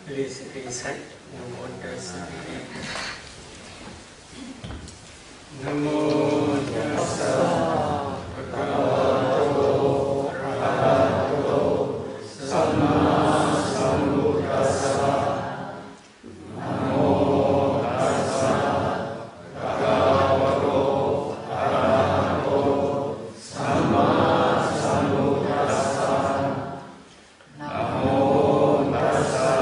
Please recite Namo Tassa. Namo Tassa Bhagavato Arahato Samma Sambuddhassa. Namo Tassa Bhagavato Arahato Samma Sambuddhassa. Namo Tassa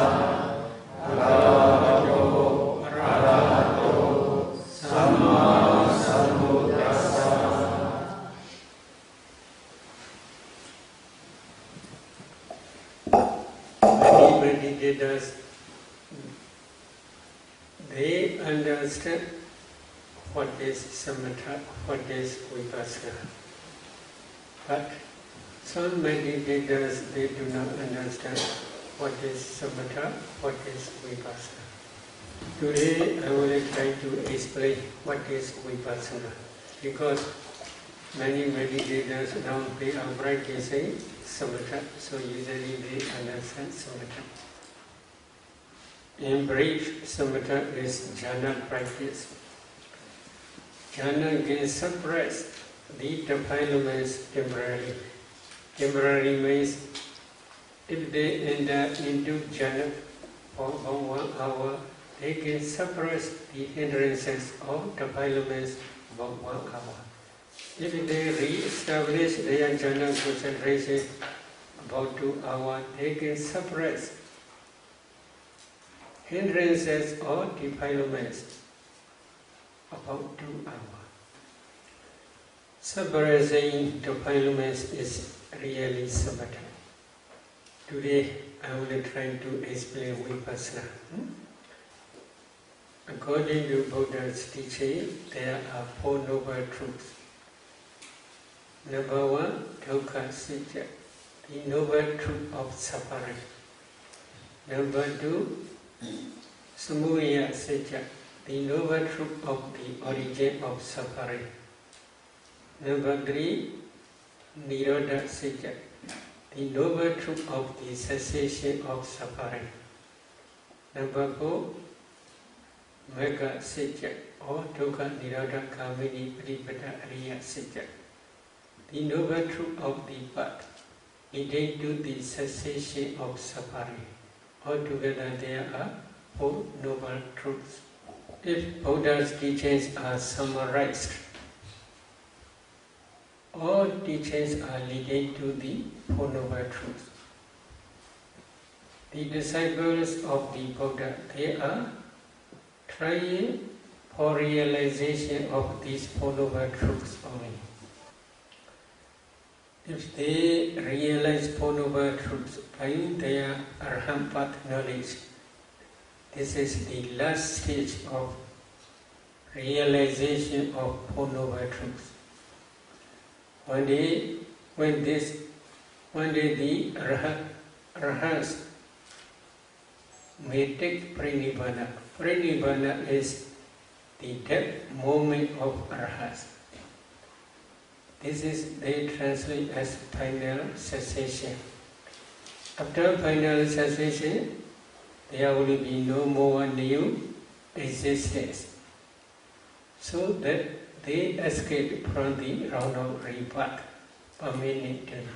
Bhagavato Arahato Samma Sambuddhassa. Many meditators, they understand what is samatha, what is vipassana. But some meditators, they do not understand what is samatha, what is vipassana. Today I will try to explain what is vipassana, because many meditators now they are practicing samatha, so usually they understand samatha. In brief, samatha is jhana practice. Jhana can suppress the defilements temporarily. Temporary means if they enter into jhana for about 1 hour, they can suppress the hindrances of defilements about 1 hour. If they re-establish their jhana concentration about 2 hours, they can suppress hindrances or defilements about 2 hours. Suppressing defilements is really samatha. Today I will try to explain vipassana. According to Buddha's teaching, there are 4 noble truths. Number 1, dukkha sacca, the noble truth of suffering. Number 2, samudaya sacca, the noble truth of the origin of suffering. Number 3, nirodha sacca, the noble truth of the cessation of suffering. Number 4, magga sacca, or dukkha nirodha kamini paripada ariya sacca, the noble truth of the path leading to the cessation of suffering. Altogether there are 4 noble truths. If Buddha's teachings are summarized, all teachings are leading to the 4 noble truths. The disciples of the Buddha, they are trying for realization of these 4 noble truths only. If they realize 4 noble truths by their arhat path knowledge, this is the last stage of realization of 4 noble truths. One day the arhats may take pranibbana. Pranibbana is the death moment of arhats. This is, they translate as final cessation. After final cessation, there will be no more new existence, so that they escape from the round of rebirth permanently.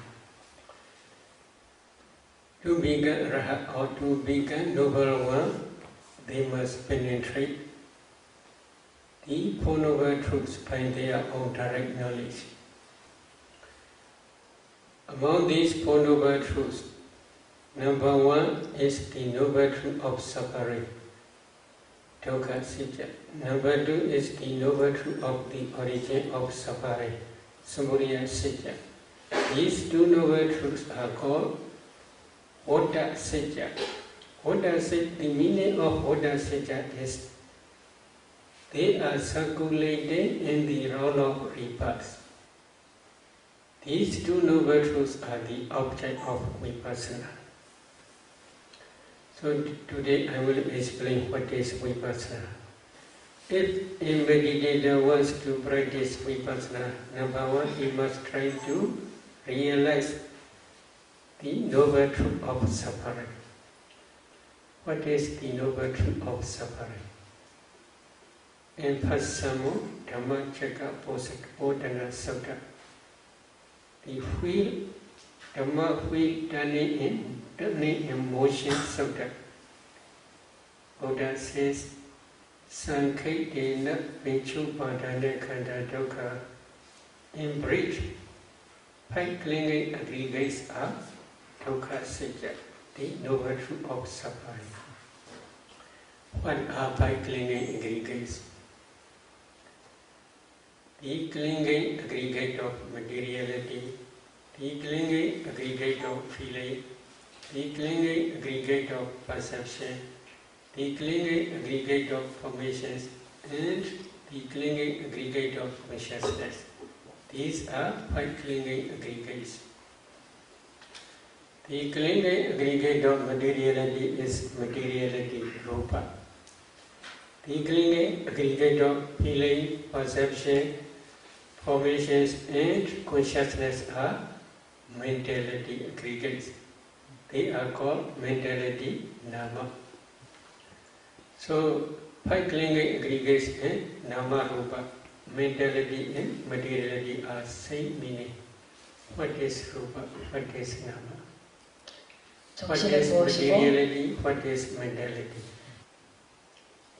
To become Rahat or to become Noble One, they must penetrate the 4 noble truths by their own direct knowledge. Among these 4 noble truths, number 1 is the noble truth of suffering, dukkha sacca. Number 2 is the noble truth of the origin of suffering, samudaya sacca. These 2 noble truths are called Otta sacca. Otta sacca, the meaning of Otta sacca is they are circulating in the round of rebirth. These 2 noble truths are the object of vipassana. So today I will explain what is vipassana. If a meditator wants to practice vipassana, number 1, he must try to realize the noble truth of suffering. What is the noble truth of suffering? In Passamu Dhamma Chaka Bodhana Sutta, the wheel, Dhamma wheel turning in motion Sutta, Buddha says, Sankhetena Vinchu Padana Kanda Dukkha. In brief, five clinging aggregates are dukkha sajja, the noble truth of suffering. What are five clinging aggregates? The clinging aggregate of materiality, the clinging aggregate of feeling, the clinging aggregate of perception, the clinging aggregate of formations, and the clinging aggregate of consciousness. These are five clinging aggregates. The clinging aggregate of materiality is materiality, rupa. The clinging aggregate of feeling, perception, formations, and consciousness are mentality aggregates. They are called mentality, nama. So, five clinging aggregates in nama, rupa, mentality and materiality are same meaning. What is rupa? What is nama? What is materiality? What is mentality?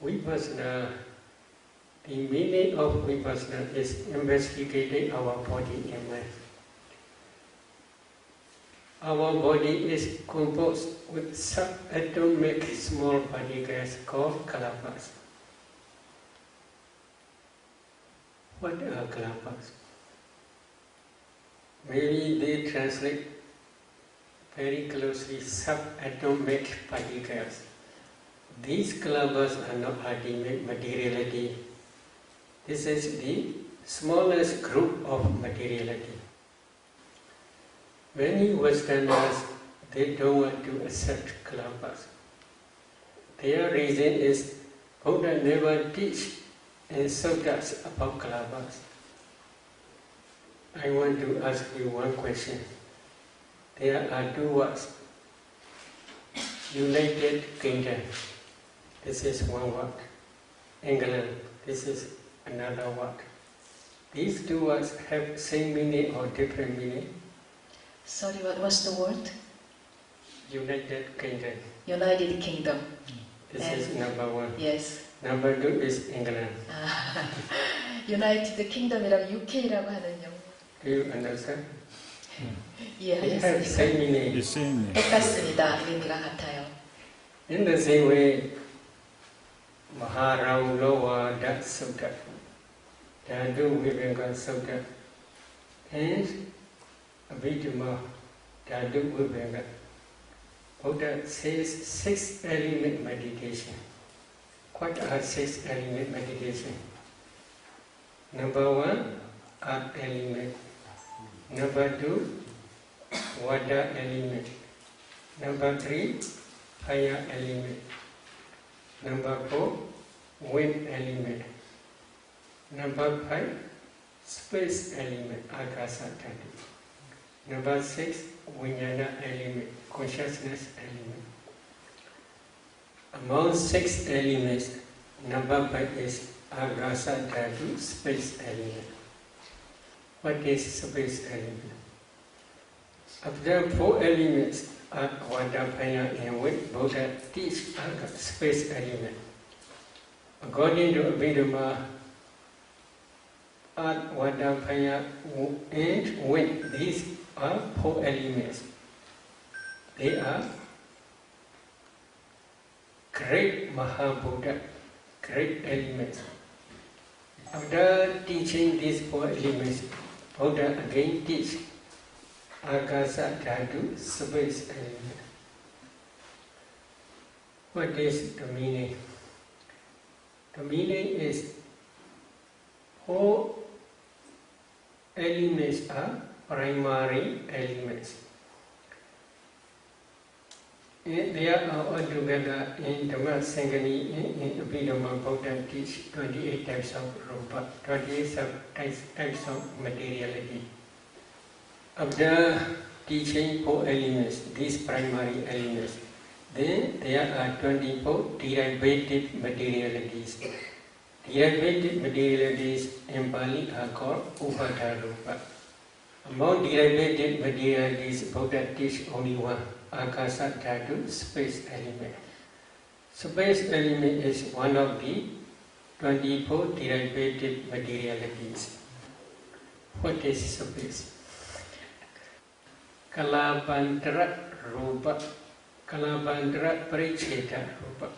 Vipassana, the meaning of Vipassana is investigating our body and mind. Our body is composed with subatomic small particles called kalabas. What are kalabas? Maybe they translate very closely subatomic particles. These kalabas are not ultimate materiality. This is the smallest group of materiality. Many Westerners, they don't want to accept kalabas. Their reason is Buddha never teach in suttas about kalabas. I want to ask you one question. There are two words. United Kingdom. This is one word. England. This is another word. These two words have same meaning or different meaning? Sorry, what was the word? United Kingdom. United Kingdom. This is number one. Yes. Number two is England. United Kingdom이라고 UK라고 하는 영어. Do you understand? 이해하셨습니까? They have same meaning. 똑같습니다. 의미가 같아요. In the same way, Maharamlowa Dat Sutta, Dhatu Viveka Sutta, and Abhidhamma Dhatu Viveka. Buddha says 6 element meditation. What are 6 element meditation? Number 1, Art element. Number 2, Vada element. Number 3, Fire element. Number 4, Wind element. Number 5, Space element, Akasa Dhatu. Number 6, Vijnana element, consciousness element. Among 6 elements, number 5 is Akasa Dhatu, space element. What is space element? After 4 elements, Vada, Fire and Wind, Buddha teach space element. According to Abhidhamma, Earth, Vada, Fire and Wind, these are 4 elements. They are great Mahabuddha, great elements. After teaching these 4 elements, Buddha again teach Akasa Dhatu, space element. What is the meaning? The meaning is 4 elements are primary elements. And they are all together in Dhamma Sangani in Abhidhamma. Buddha teach 28 types of rupa, 28 types of materiality. After teaching 4 elements, these primary elements, Then there are 24 derivative materialities. Derivative materialities in Pali are called Upadharupa. Among derivative materialities, Buddha teaches only one, Akasa Dhatu, space element. Space element is one of the 24 derivative materialities. What is space? Kalabandra Rupa, Kalabandra Paricheta Rupa.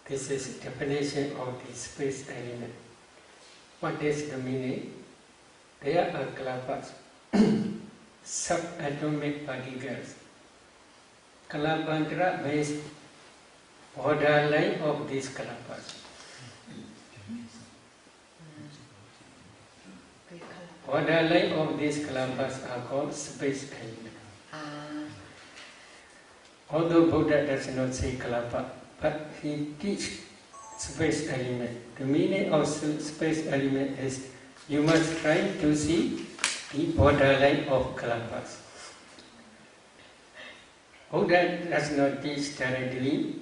This is the definition of the space element. What is the meaning? There are kalabas, subatomic particles. Kalabandra means borderline of these kalabas. Borderline of these kalabas are called space element. Although Buddha does not say kalapa, but he teaches space element. The meaning of space element is you must try to see the borderline of kalapas. Buddha does not teach directly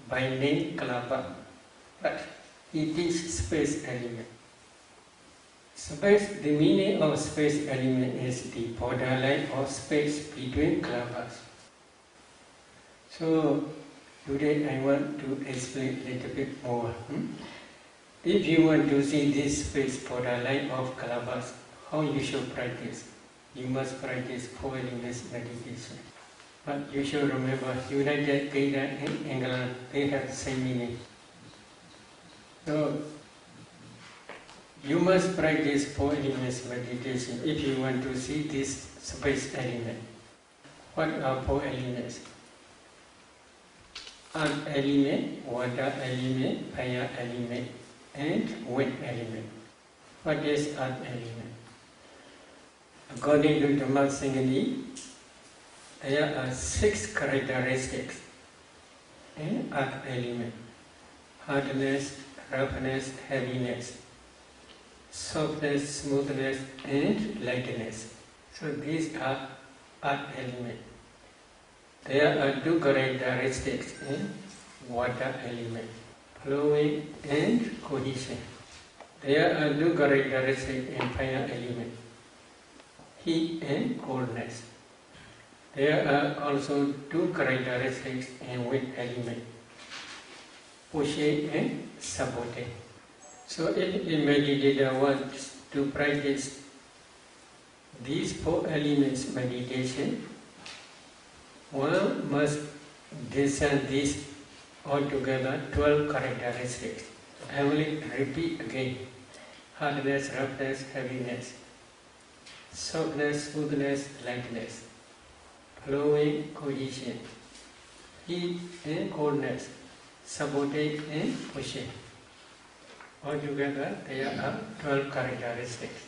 by name kalapa, but he teaches space element. Space, the meaning of space element is the borderline of space between kalapas. So today I want to explain a little bit more. If you want to see this space borderline of kalapas, how you should practice? You must practice 4 elements meditation. But you should remember, United Kingdom and England, they have the same meaning. So you must practice 4 elements meditation if you want to see this space element. What are 4 elements? Earth element, water element, fire element, and wind element. What is earth element? According to the Singani, there are 6 characteristics in earth element: hardness, roughness, heaviness, softness, smoothness, and lightness. So these are earth element. There are 2 characteristics in water element: flowing and cohesion. There are 2 characteristics in fire element: heat and coldness. There are also 2 characteristics in wind element: pushing and supporting. So if a meditator wants to practice these 4 elements meditation, one must discern these altogether 12 characteristics. I will repeat again: hardness, roughness, heaviness, softness, smoothness, lightness, flowing, cohesion, heat and coldness, supporting and pushing. Altogether there are 12 characteristics.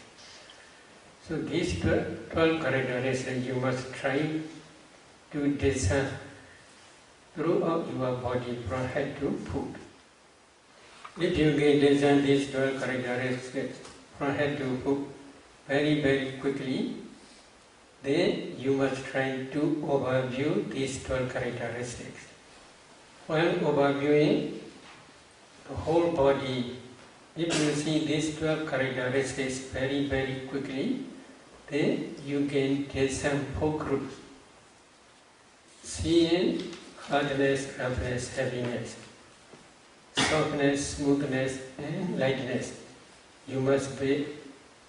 So these 12 characteristics you must try to discern throughout your body from head to foot. If you can discern these 12 characteristics from head to foot very quickly, then you must try to overview these 12 characteristics. While overviewing the whole body, if you see these 12 characteristics very quickly, then you can discern 4 groups: seeing hardness, roughness, heaviness, softness, smoothness, and lightness. You must pay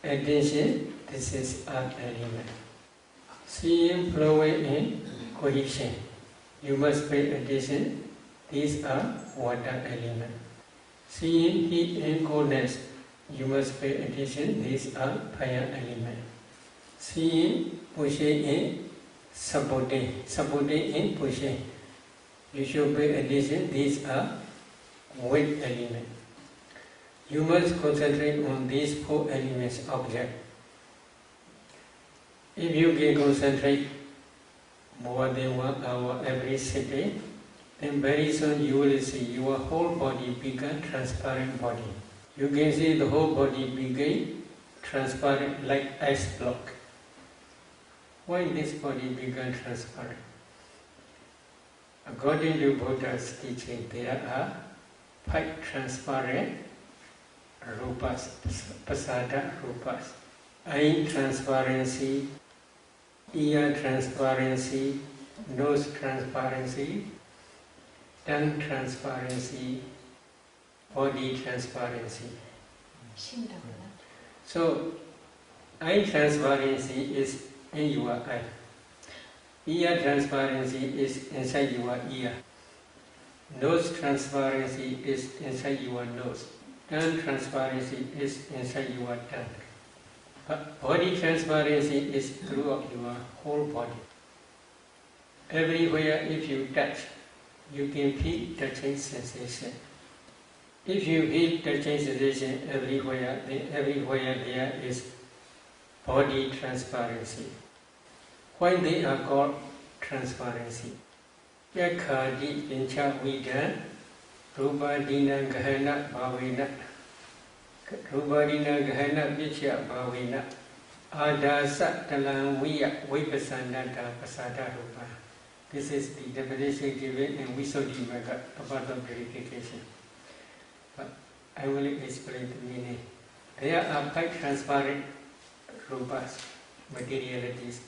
attention. This is earth element. Seeing, flowing, and cohesion. You must pay attention. These are water element. Seeing, heat, and coldness. You must pay attention. These are fire element. Seeing, pushing, and supporting and pushing. You should pay attention. These are wind element. You must concentrate on these 4 elements object. If you can concentrate more than 1 hour every day, then very soon you will see your whole body become transparent body. You can see the whole body become transparent like ice block. Why this body become transparent? According to Buddha's teaching, there are 5 transparent rupas, pasada rupas. Eye transparency, ear transparency, nose transparency, tongue transparency, body transparency. So, eye transparency is in your eye. Ear transparency is inside your ear. Nose transparency is inside your nose. Tongue transparency is inside your tongue. But body transparency is throughout your whole body. Everywhere if you touch, you can feel touching sensation. If you feel touching sensation everywhere, then everywhere there is body transparency. Why they are called transparency? Yakhadi pincha vidan, rubadina gahana bhavina, rubadina gahana vichya bhavina, adasa talang viya vipasanada pasada rupa. This is the definition given in Visuddhimagga about the purification. But I will explain the meaning. There are 5 transparent rupas, materialities.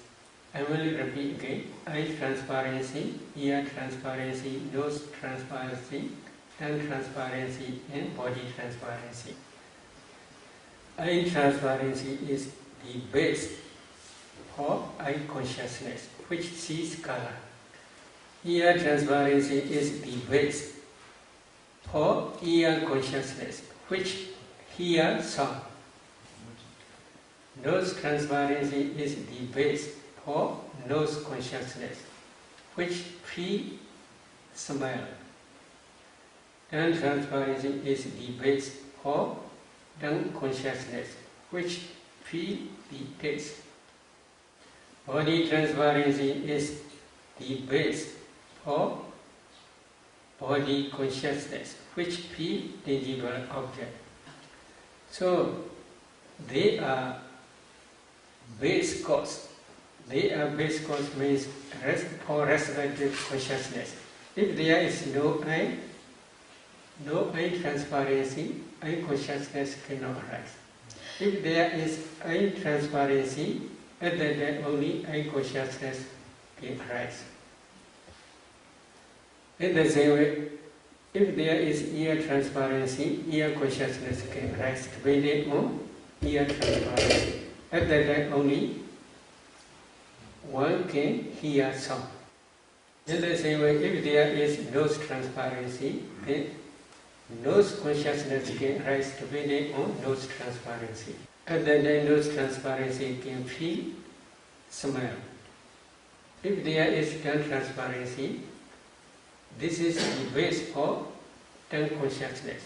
I will repeat again. Eye transparency, ear transparency, nose transparency, tongue transparency, and body transparency. Eye transparency is the base for eye consciousness, which sees color. Ear transparency is the base for ear consciousness, which hears sound. Nose transparency is the base for nose consciousness, which feels smell. Tongue transparency is the base for tongue consciousness, which feels the taste. Body transparency is the base for body consciousness, which feels tangible object. So they are base cause. They are base cause means for respective consciousness. If there is no eye transparency, eye consciousness cannot arise. If there is eye transparency, at that time only eye consciousness can arise. In the same way, if there is ear transparency, ear consciousness can arise depending on ear transparency. At that time only one can hear sound. In the same way, if there is nose transparency, then nose consciousness can arise depending on nose transparency. At that time nose transparency can feel smell. If there is tongue transparency, this is the base for tongue consciousness.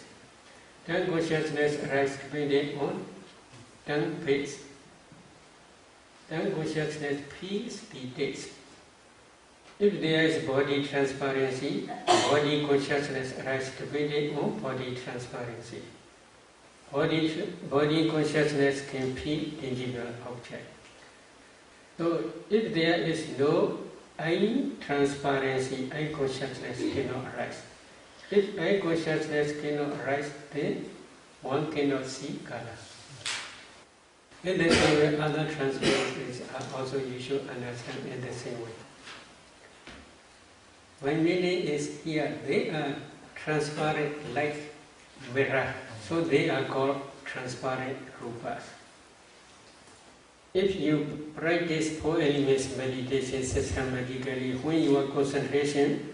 Tongue consciousness arises depending on tongue base. Tongue consciousness feels the taste. If there is body transparency, body consciousness arises depending on body transparency. Body consciousness can feel tangible object. So if there is no eye transparency, eye consciousness cannot arise. If eye consciousness cannot arise, then one cannot see color. In the same way, other transparencies are also you should understand in the same way. My meaning is here, they are transparent like mirror, so they are called transparent rupas. If you practice 4 elements meditation systematically, when your concentration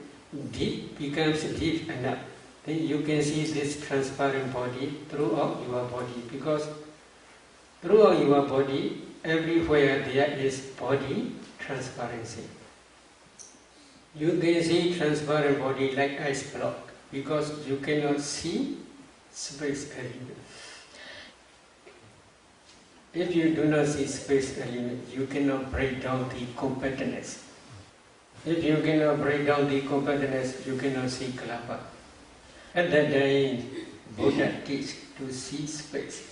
becomes deep enough, then you can see this transparent body throughout your body, because throughout your body, everywhere there is body transparency. You can see transparent body like ice block, because you cannot see space element. If you do not see space element, you cannot break down the compactness. If you cannot break down the compactness, you cannot see kalapa. At that time, Buddha teach to see space.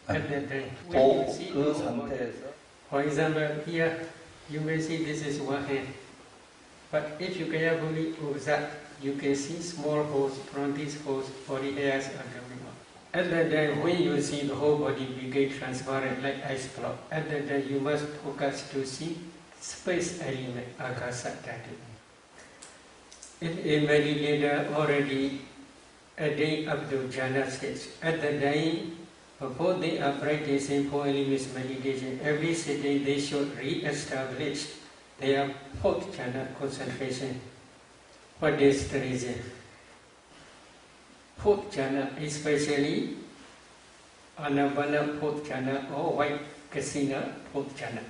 At that time, when you see 그 상태에서 for example, here you may see this is one hand. But if you carefully observe, you can see small holes from these holes, body hairs are coming out. At that time, when you see the whole body become transparent like ice block, at that time you must focus to see space element, akasa dhatu. If a meditator already attained up to jhana stage, at that time, before they are practicing four elements meditation, every sitting they should re-establish their fourth jhana concentration. What is the reason? Fourth jhana, especially Anapana fourth jhana or white kasina fourth jhana.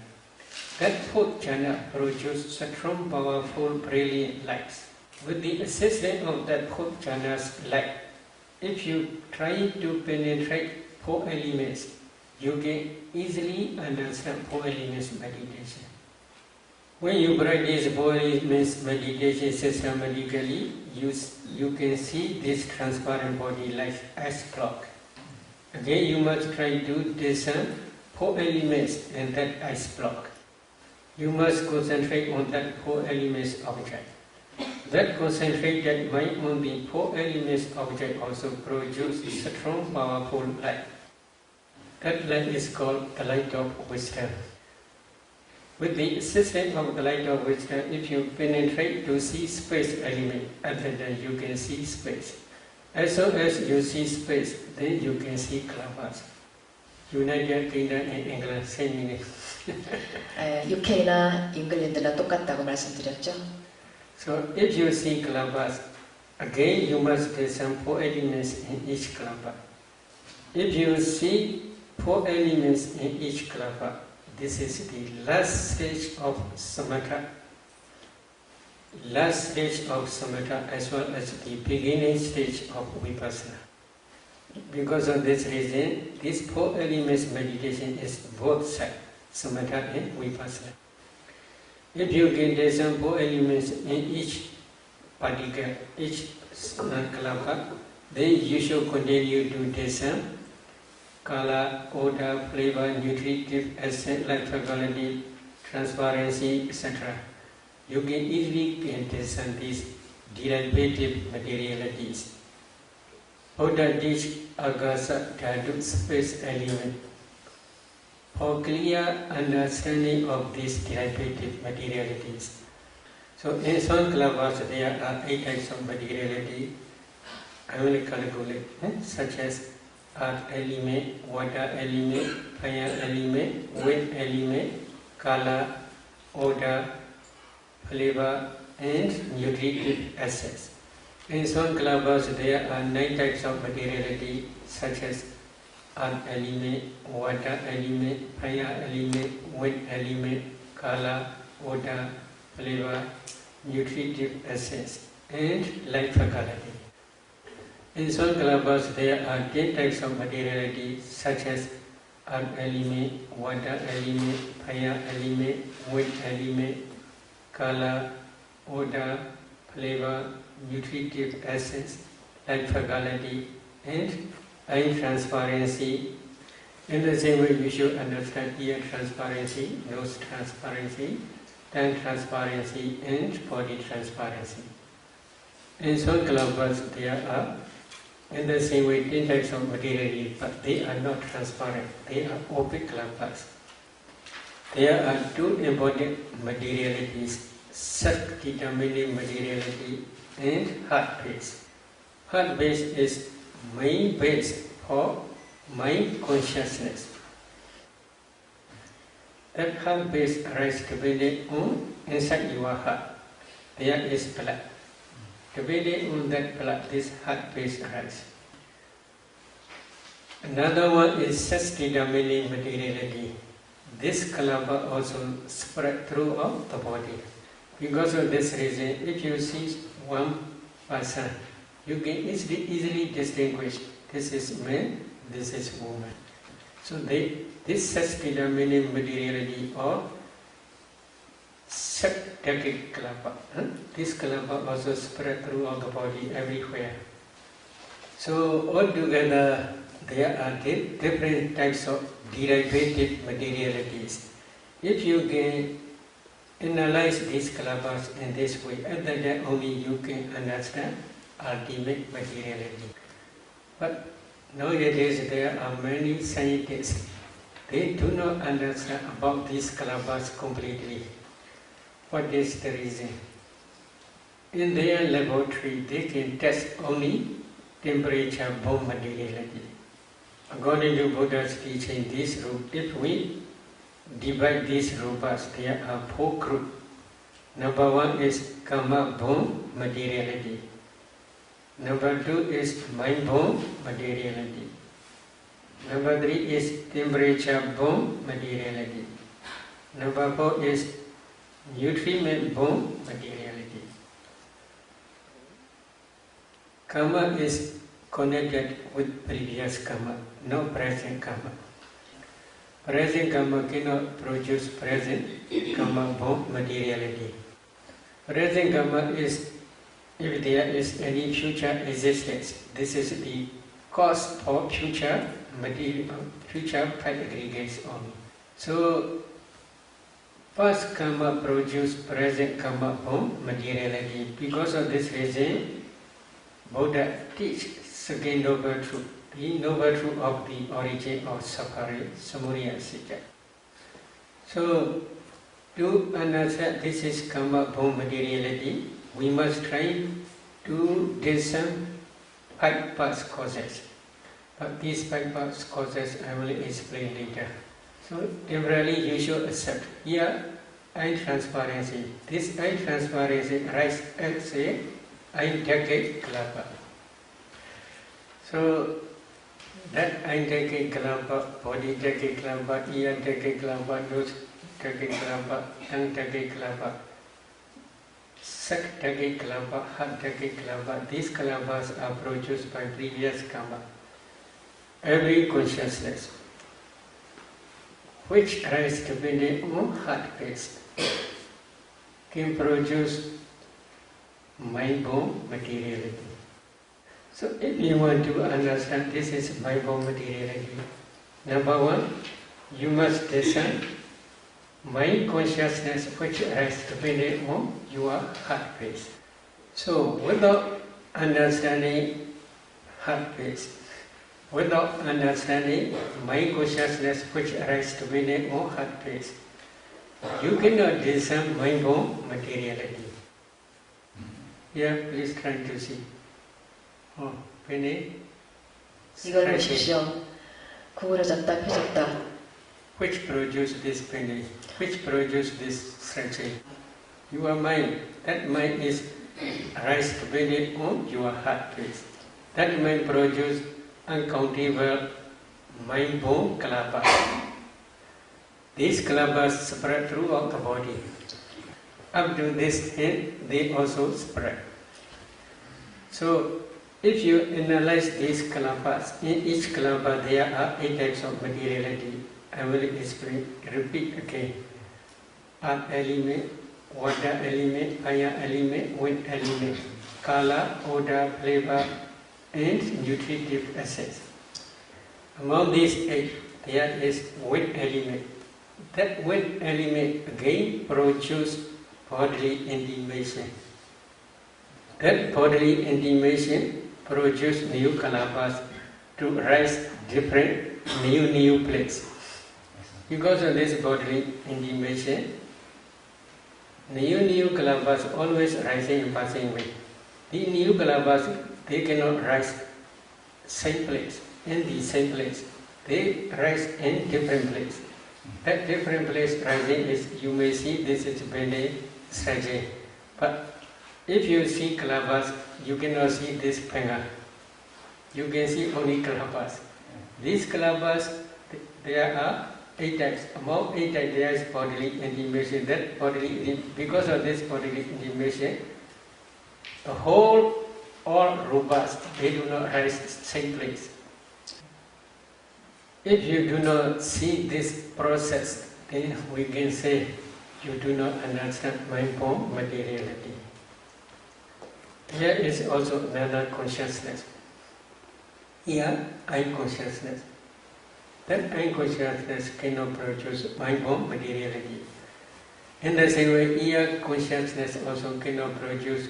That fourth jhana produces strong, powerful, brilliant lights. With the assistance of that fourth jhana's light, if you try to penetrate four elements, you can easily understand four elements meditation. When you practice four elements meditation systematically, you can see this transparent body like ice block. Again, you must try to discern four elements in that ice block. You must concentrate on that four elements object. That concentrated mind on the four elements object also produces strong, powerful light. That light is called the light of wisdom. With the assistance of the light of wisdom, if you penetrate to see space element, at that time you can see space. As soon as you see space, then you can see clouds. United Kingdom and England, same meaning. UK나 잉글랜드나 똑같다고 말씀드렸죠. So if you see clouds, again you must discern four elements in each cloud. If you see four elements in each cloud, this is the last stage of samatha. Last stage of samatha as well as the beginning stage of vipassana. Because of this reason, this four elements meditation is both sides, samatha and vipassana. If you can discern four elements in each particle, each kalapa, then you should continue to discern color, odor, flavor, nutritive, acid, light quality, transparency, etc. You can easily discern these derivative materialities. Buddha teach agasa dhatu space element. For clear understanding of these derivative materialities. So in some clavas there are 8 types of materiality. I will calculate, such as earth element, water element, fire element, wind element, color, odor, flavor, and nutritive acids. In some clavas there are 9 types of materiality, such as earth element, water element, fire element, wind element, color, odor, flavor, nutritive acids, and light faculty. In some clavas there are 10 types of materiality, such as earth element, water element, fire element, wind element, color, odor, flavor, nutritive acids, light faculty, and eye transparency. In the same way, you should understand ear transparency, nose transparency, tongue transparency, and body transparency. In some clavas there are, in the same way, 10 types of materiality, but they are not transparent. They are opaque clavas. There are 2 important materialities: self-determining materiality and heart base. Heart base is main base for mind consciousness. That heart base arises depending on inside your heart. There is blood. Depending on that blood, this heart base arises. Another one is self-determining materiality. This kalapa also spread throughout the body. Because of this reason, if you see one person, you can easily distinguish this is man, this is woman. So this self-determining materiality or septic kalapa. This kalapa also spread throughout the body everywhere. So altogether there are different types of derivative materialities. If you can analyze these kalabas in this way, at that time only you can understand ultimate materiality. But nowadays there are many scientists, they do not understand about these kalabas completely. What is the reason? In their laboratory, they can test only temperature-borne materiality. According to Buddha's teaching, this group, if we divide these rupas, there are 4 groups. Number 1 is karma-borne materiality. Number 2 is mind-borne materiality. Number 3 is temperature-borne materiality. Number 4 is nutriment-borne materiality. Karma is connected with previous karma, not present karma. Present karma cannot produce present karma-borne materiality. Present karma is, if there is any future existence, this is the cause for future material, future fact aggregates only. So, past karma produce present karma-borne materiality. Because of this reason, Buddha teach second noble truth, the noble truth of the origin of suffering, samudaya satya. So, to understand this is karma-borne materiality, we must try to discern 5 past causes. But these 5 past causes I will explain later. So, temporarily you should accept. Here, eye transparency. This eye transparency rises as a eye decade kalapa. So, that eye decade kalapa, body decade kalapa, ear decade kalapa, nose decade kalapa, tongue decade kalapa, sac decade kalapa, heart decade kalapa, these kalapas are produced by previous karma. Every consciousness which arises depending on heart base can produce mind-borne materiality. So if you want to understand this is mind-borne materiality, number 1, you must discern mind consciousness which arises depending on your heart base. So without understanding heart base, without understanding mind consciousness which arises depending on heart base, you cannot discern mind-borne materiality. Here, please try to see. Oh, Penny. 이걸 보십시오. 구부러졌다, 펴졌다. Which produce this penny? Which produce this stretching? Your mind. That mind is rise depending on your heart base. That mind produce uncountable mind-borne kalapas. These kalapas spread throughout the body. Up to this end, they also spread. So, if you analyze these kalapas, in each kalapa there are 8 types of materiality. I will explain, repeat again. Earth element, water element, fire element, wind element, color, odor, flavor, and nutritive essence. Among these 8, there is wind element. That wind element again produces bodily intimation. That bodily intimation produces new kalapas to rise different new places. Because of this bodily intimation, new kalapas always rising and passing away. The new kalapas, they cannot rise same place, in the same place. They rise in different place. That different place rising is, you may see this is Bene Sraje. But if you see kalapas, you cannot see this finger. You can see only kalapas. These kalapas, there are 8 types. Among 8 types, there is bodily intimation. That bodily, because of this bodily intimation, the whole, all rupas, they do not rise same place. If you do not see this process, then we can say you do not understand mind-borne materiality. Here is also another consciousness. Here, eye consciousness. That eye consciousness cannot produce mind-borne materiality. In the same way, ear consciousness also cannot produce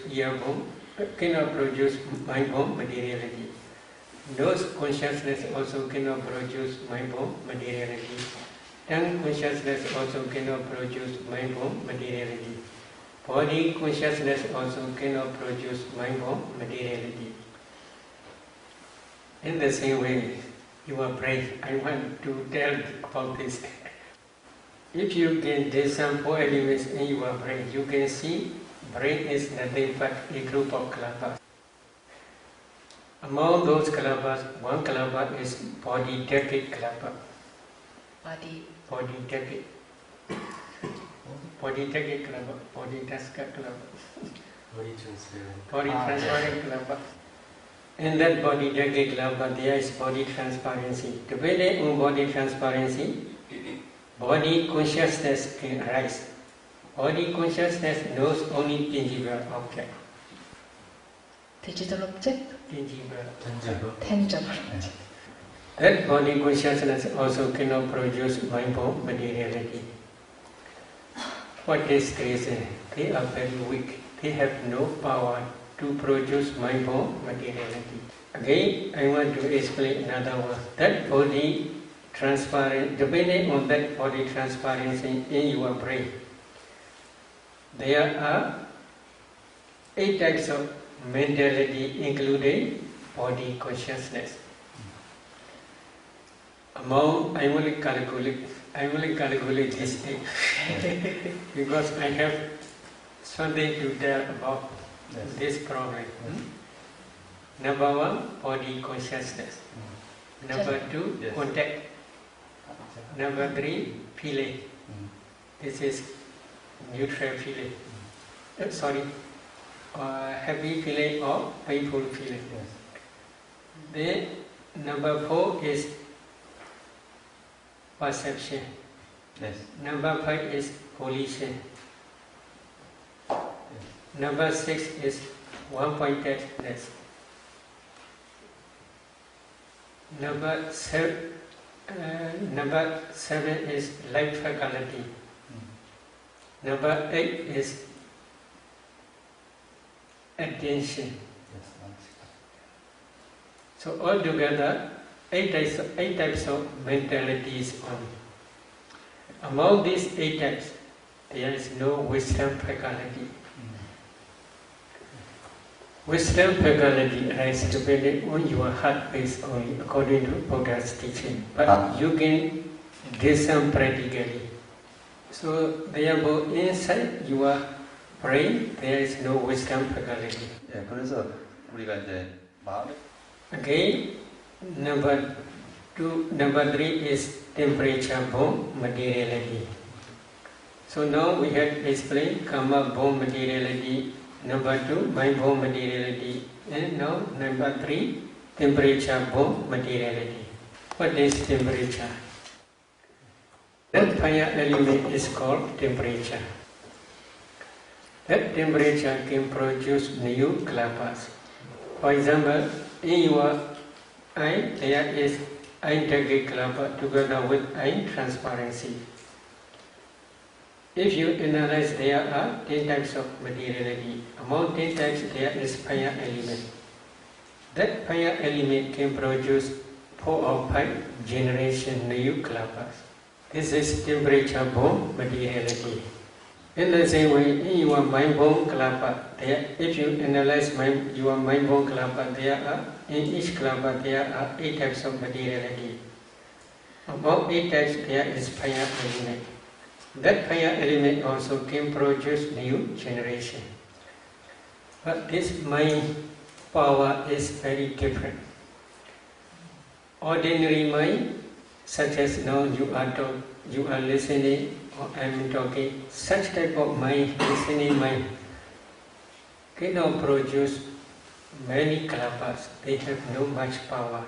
cannot produce mind-born materiality. Nose consciousness also cannot produce mind-born materiality. Tongue consciousness also cannot produce mind-born materiality. Body consciousness also cannot produce mind-born materiality. In the same way, your brain, I want to tell about this. If you can discern 4 elements in your brain, you can see brain is nothing but a group of kalabas. Among those kalabas, one kalaba is body decade kalaba. Body decade. Body decade kalaba. Body taska kalaba. Body transparent. Body transparent kalaba. In that body decade kalaba, there is body transparency. Depending on body transparency, body consciousness can arise. Body consciousness knows only tangible object. Digital object? Tangible. That body consciousness also cannot produce mind-born materiality. For this reason, they are very weak. They have no power to produce mind-born materiality. Again, I want to explain another one. That body transparent, depending on that body transparency in your brain, there are 8 types of mentality, including body consciousness. Among, I will calculate this thing because I have something to tell about this problem. Number 1, body consciousness. Number 2, contact. Number 3, feeling. This is neutral feeling. Happy feeling or painful feeling. Then number 4 is perception. Number 5 is volition. Number 6 is one-pointedness. Number 7 is life faculty. Number 8 is attention. So altogether, 8 types of mentalities only. Among these 8 types, there is no wisdom faculty. Wisdom faculty arises depending on your heart base only, according to Buddha's teaching. But you can discern practically. So therefore, inside your brain, there is no wisdom faculty. 그래서 우리가 이제 마음에 Again, number 3 is temperature-born materiality. So now we have explained karma-born materiality. Number 2, mind-born materiality. And now number 3, temperature-born materiality. What is temperature? That fire element is called temperature. That temperature can produce new kalabas. For example, in your eye, there is eye-decade kalaba together with eye transparency. If you analyze, there are 10 types of materiality. Among 10 types, there is fire element. That fire element can produce 4 or 5 generation new kalabas. This is temperature-born materiality. In the same way, in your mind-born kalapa, if you analyze your mind-born kalapa, in each kalapa there are 8 types of materiality. Among 8 types, there is fire element. That fire element also can produce new generation. But this mind power is very different. Ordinary mind, such as now you are listening, or I am talking, such type of mind, listening mind, cannot produce many kalapas. They have no much power.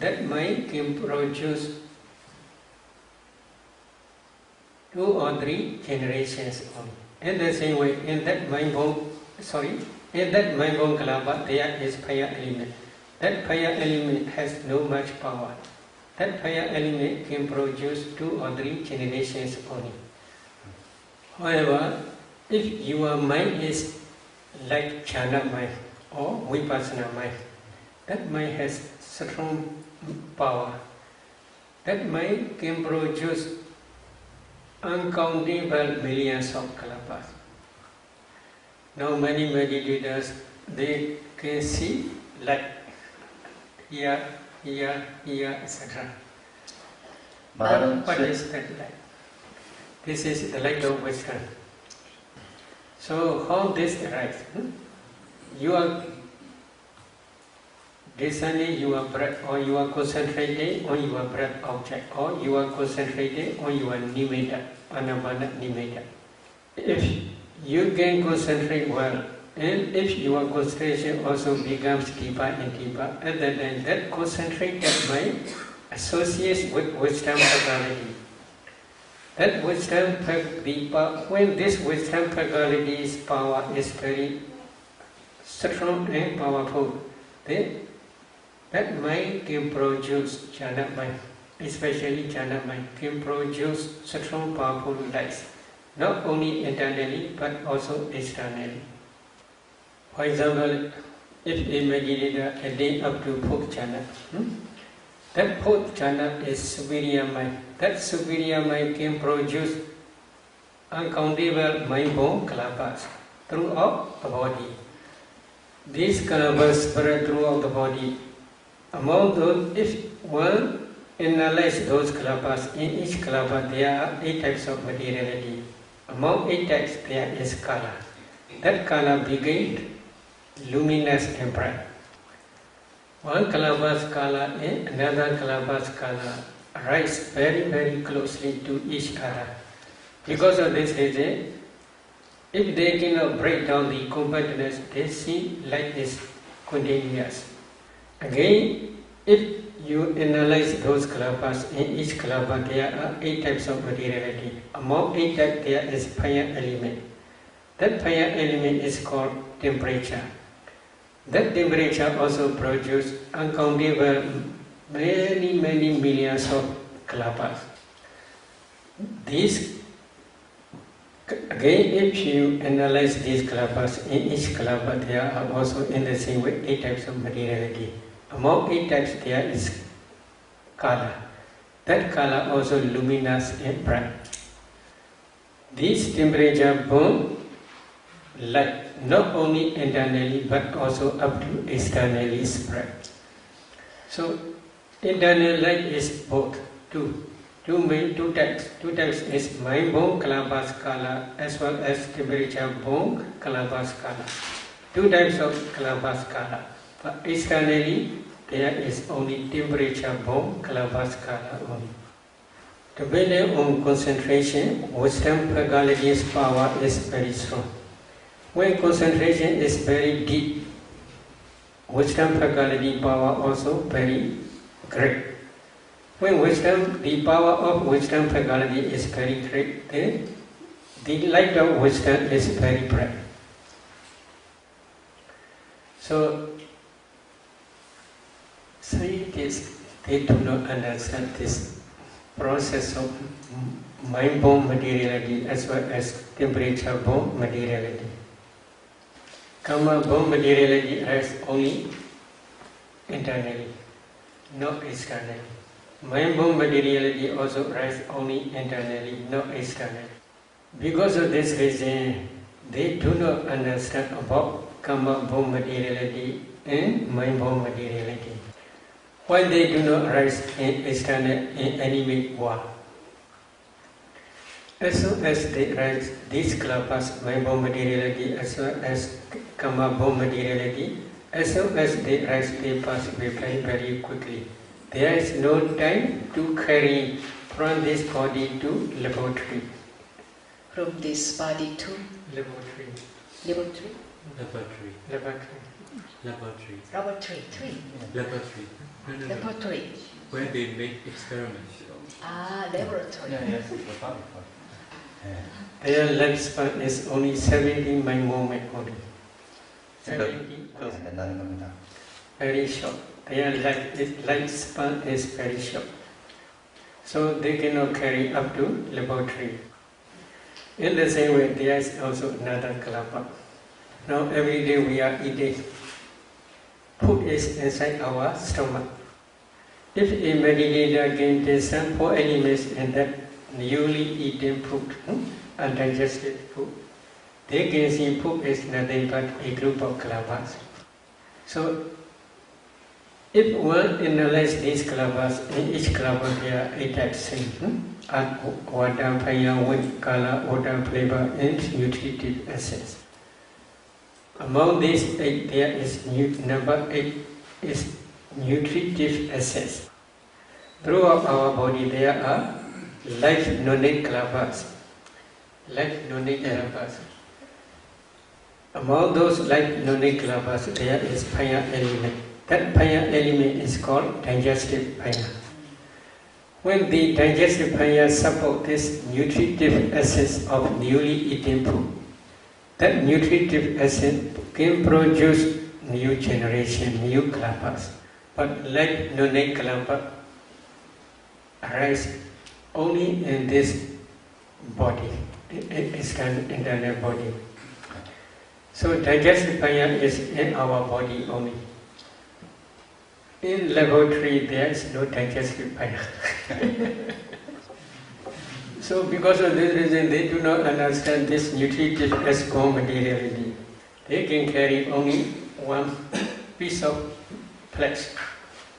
That mind can produce 2 or 3 generations only. In the same way, in that mind-born kalapa, there is fire element. That fire element has no much power. That fire element can produce 2 or 3 generations only. However, if your mind is like jhana mind or vipassana mind, that mind has strong power. That mind can produce uncountable millions of kalapas. Now many meditators, they can see light here, etc. What is that light? This is the light of wisdom. So how this arises? You are discerning your breath, or you are concentrating on your breath object, or you are concentrating on your nimitta, anapana nimitta. If you can concentrate well, and if your concentration also becomes deeper and deeper, at that time that concentrated mind associates with wisdom faculty. That wisdom faculty, when this wisdom faculty's power is very strong and powerful, then that mind can produce jhana mind, especially jhana mind, can produce strong powerful lights, not only internally but also externally. For example, if a meditator attains up to fourth jhana, that fourth jhana is superior mind. That superior mind can produce uncountable mind-born kalapas throughout the body. These kalapas spread throughout the body. Among those, if one analyzes those kalapas, in each kalapa there are 8 types of materiality. Among 8 types there is kala. That kala begins luminous and bright. One kalapa's kala and another kalapa's kala rise very, very closely to each other. Because of this reason, if they cannot break down the compactness, they seem like this continuous. Again, if you analyze those kalapas, in each kalapa there are 8 types of materiality. Among 8 types there is fire element. That fire element is called temperature. That temperature also produces uncountable many millions of kalapas. These, again, if you analyze these kalapas, in each kalapa there are also in the same way 8 types of materiality. Among 8 types there is kala. That kala also luminous and bright. These temperature burn light not only internally but also up to externally spread. So internal light is both two types. 2 types is mind-born kalapas kala as well as temperature-born kalapas kala. 2 types of kalapas kala. But externally there is only temperature-born kalapas kala only. Depending on concentration, wisdom faculty's power is very strong. When concentration is very deep, wisdom faculty power also very great. When the power of wisdom faculty is very great, then the light of wisdom is very bright. So, scientists, they do not understand this process of mind-born materiality as well as temperature-born materiality. Karma-born materiality arises only internally, not externally. Mind-born materiality also arises only internally, not externally. Because of this reason, they do not understand about karma-born materiality and mind-born materiality. Why they do not arise in external and animate world? As soon as they arise, these kalapas, mind-born materiality as well as karma-born materiality, as soon as they arise, they pass away very, very quickly. There is no time to carry from this body to laboratory. From this body to Laboratory. laboratory. Laboratory. Laboratory. Laboratory. Laboratory. Tree. Laboratory. No. Laboratory. Where they make experiments. Laboratory. Yes. Their lifespan is only 70 moment only. 70. 된다는 겁니다. Very short. Their lifespan is very short. So they cannot carry up to laboratory. In the same way, there is also another kalapa. Now every day we are eating. Food is inside our stomach. If a meditator can discern 4 elements in that newly eaten food, undigested food, they can see food is nothing but a group of kalapas. So, if one analyzes these kalapas, in each kalapa there are 8 types: water, fire, wind, color, odor, flavor, and nutritive essence. Among these 8, there is number 8 is nutritive essence. Throughout our body there are life nonic kalapas. Among those life nonic kalapas there is fire element. That fire element is called digestive fire. When the digestive fire supports this nutritive essence of newly eaten food, that nutritive essence can produce new generation, new kalapas. But life nonic kalapa arise only in this body, internal body. So digestive fire is in our body only. In laboratory there is no digestive fire. So because of this reason they do not understand this nutritive as core materiality. They can carry only one piece of flesh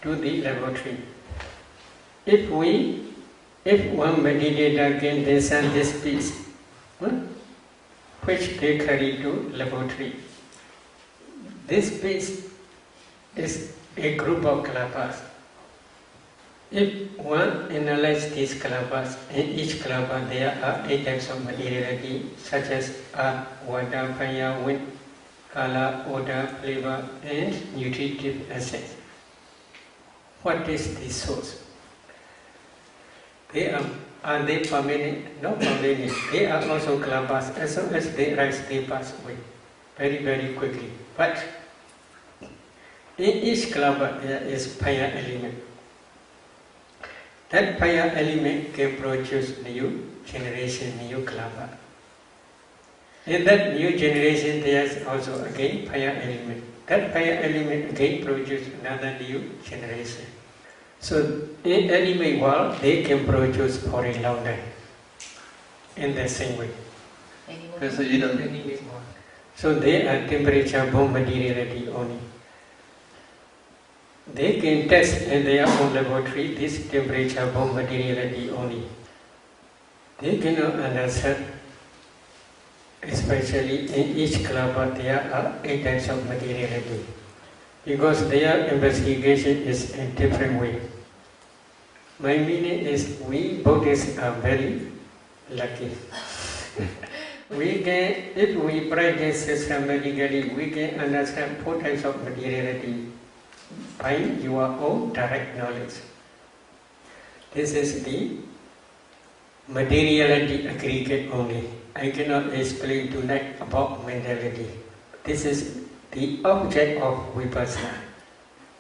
to the laboratory. If one meditator can discern this piece, which they carry to laboratory, this piece is a group of kalapas. If one analyzes these kalapas, in each kalapa there are 8 types of materiality, such as earth, water, fire, wind, color, odor, flavor, and nutritive essence. What is the source? Are they permanent? Not permanent. They are also kalapas. As soon as they rise, they pass away very, very quickly. But in each kalapa there is fire element. That fire element can produce new generation, new kalapa. In that new generation there is also again fire element. That fire element again produces another new generation. So in animal world they can produce for a long time. In the same way. Animal world. So they are temperature born materiality only. They can test in their own laboratory this temperature born materiality only. They cannot understand, especially in each kalapa there are 8 types of materiality, because their investigation is a different way. My meaning is we Buddhists are very lucky. If we practice systematically, we can understand 4 types of materiality by your own direct knowledge. This is the materiality aggregate only. I cannot explain tonight about mentality. This is the object of vipassana.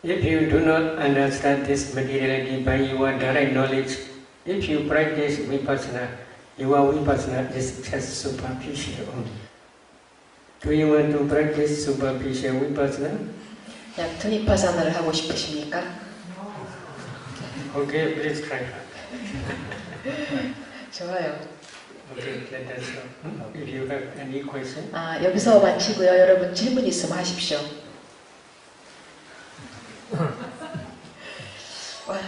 If you do not understand this materiality by your direct knowledge, if you practice vipassana, your vipassana is just superficial only. Do you want to practice superficial vipassana? 얕은 vipassana를 하고 싶으십니까? Okay, please try. 좋아요. Okay, let us know. If you have any question. 여기서 마치고요. 여러분 질문 있으면 하십시오. Well,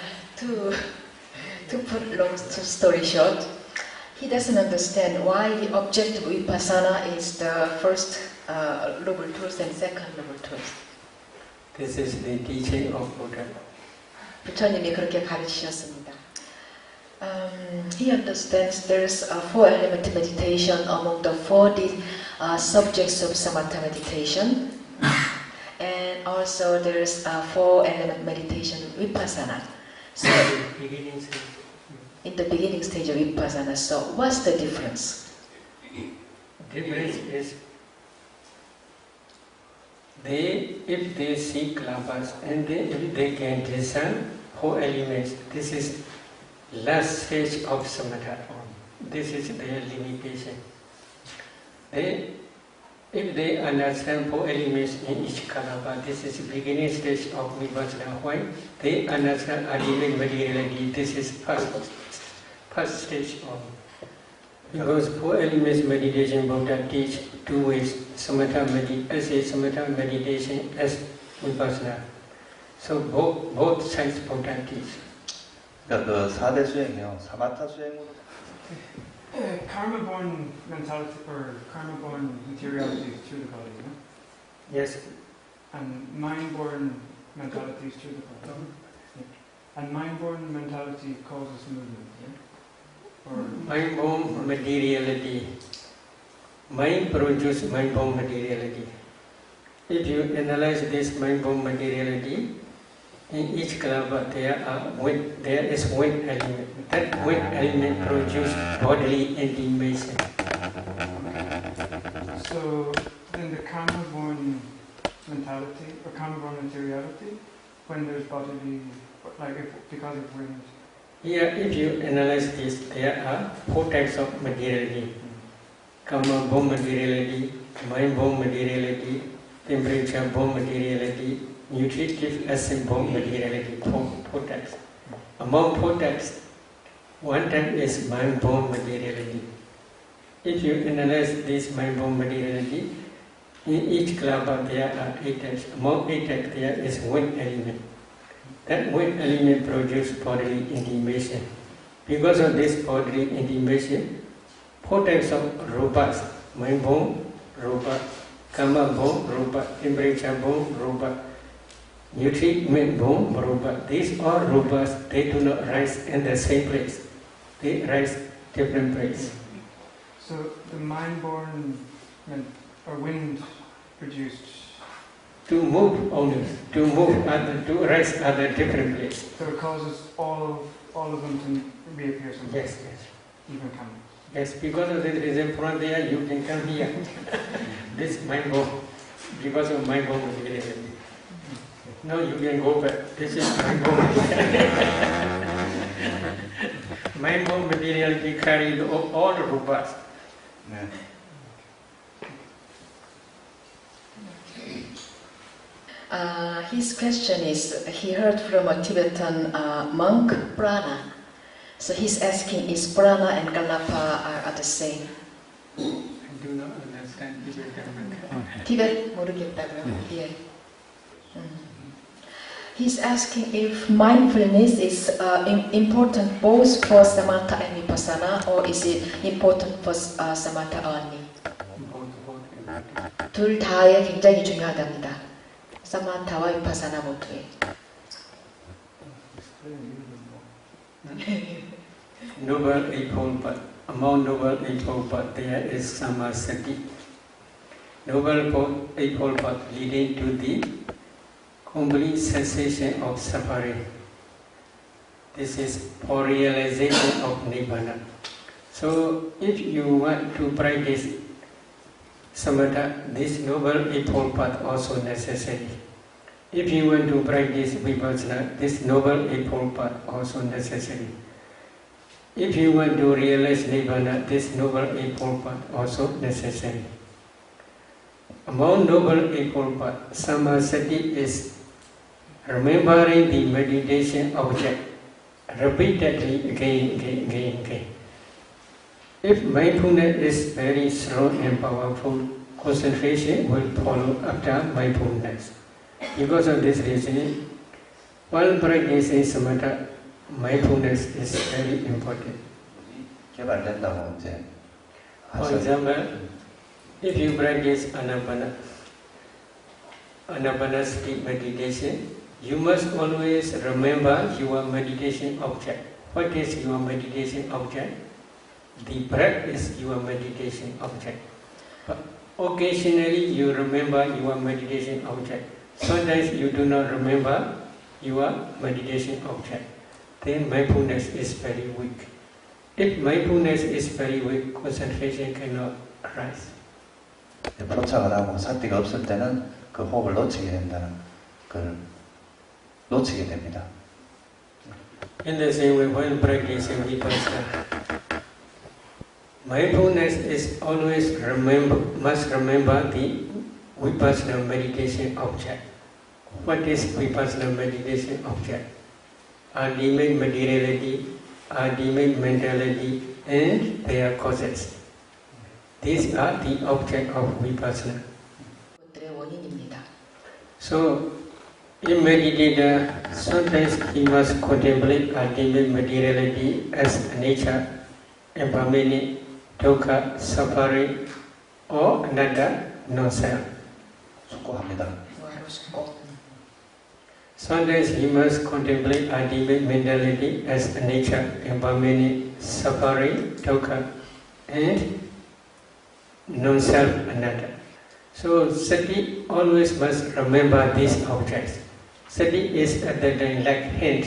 to put long story short, he doesn't understand why the object of vipassana is the first noble truth and second noble truth. This is the teaching of Buddha. 부처님이 그렇게 가르치셨습니다. He understands there's a 4-element meditation among the 4 subjects of samatha meditation, and also there's a 4-element meditation vipassana. So, in the beginning stage of vipassana, so what's the difference? Difference is if they see kalapas and if they can discern 4 elements, this is last stage of samatha. This is their limitation. if they understand 4 elements in each kalapa, this is the beginning stage of vipassana. Why? They understand ultimate materiality. This is first stage of. Because 4 elements meditation, Buddha teach 2 ways: samatha meditation as vipassana. So both sides Buddha teach. 그러니까 그 4대 수행이요. 사마타 수행으로 Karma-born mentality or karma-born materiality is through the body, no? Yes. And mind-born mentality is through the body. Yeah. And mind-born mentality causes movement, yeah? Or Mind-born materiality. Mind produces mind-born materiality. If you analyze this mind-born materiality, in each kalapa there is wind element. That wind element produces bodily intimation. so then the karma-born mentality or karma-born materiality, when there's bodily, like because of wind. Here, if you analyze this, there are 4 types of materiality: karma-born materiality, mind-born materiality, temperature-born materiality, nutritive acid-born materiality. 4 types. Among 4 types, 1 type is mind-born materiality. If you analyze this mind-born materiality, in each kalapa there are 8 types. Among 8 types, there is wind element. That wind element produces bodily intimation. Because of this bodily intimation, 4 types of rupas: mind-born rupa, karma-born rupa, temperature-born rupa, nutriment-born rupa. These are rupas. They do not rise in the same place. They rise different place. So the mind-born or wind-produced. To move only, to rise other different place. So it causes all of them to reappear somewhere. Yes. Even come. Yes, because of this reason from there you can come here. This mind-born, because of mind-born materiality. Now you can go back. This is mind-born materiality. Mind-born materiality carries all the rupas. 네. His question is, he heard from a Tibetan monk, prana. So he's asking, is prana and kalapa are the same? I do not understand Tibetan. Tibet 모르겠다고요? 예. He's asking if mindfulness is important both for samatha and vipassana, or is it important for samatha only? 둘 다에 굉장히 중요하답니다. 사마타와 vipassana 모두에. Noble Eightfold Path. Among Noble Eightfold Path there is Samasati. Noble Eightfold Path leading to the complete cessation of suffering. This is for realization of Nibbana. So if you want to practice samatha, this Noble Eightfold Path also necessary. If you want to practice vipassana, this Noble Eightfold Path also necessary. If you want to realize Nibbana, this Noble Eightfold Path also necessary. Among Noble Eightfold Path, Samasati is remembering the meditation object repeatedly again. If mindfulness is very strong and powerful, concentration will follow after mindfulness. Because of this reason, while practicing samatha, mindfulness is very important. 개발된다고 이제. For example, if you practice anapanasati meditation, you must always remember your meditation object. What is your meditation object? The breath is your meditation object. But occasionally you remember your meditation object. Sometimes you do not remember your meditation object. Then mindfulness is very weak. If mindfulness is very weak, concentration cannot arise. 포착을 하고 사티가 없을 때는 그 호흡을 놓치게 된다는 걸 놓치게 됩니다. In the same way, when practicing vipassana, Mindfulness is always must remember the vipassana meditation object. What is vipassana meditation object? Ultimate materiality, ultimate mentality, and their causes. These are the object of vipassana. 것들의 원인입니다. So, in meditator, sometimes he must contemplate ultimate materiality as nature, impermanent, dukkha, suffering, or anatta, non-self. 숙고합니다. 무아로 숙고. Sometimes he must contemplate ultimate mentality as nature, impermanent, suffering, dukkha, and non-self, anatta. So sati always must remember these objects. Sati is at the time like hand.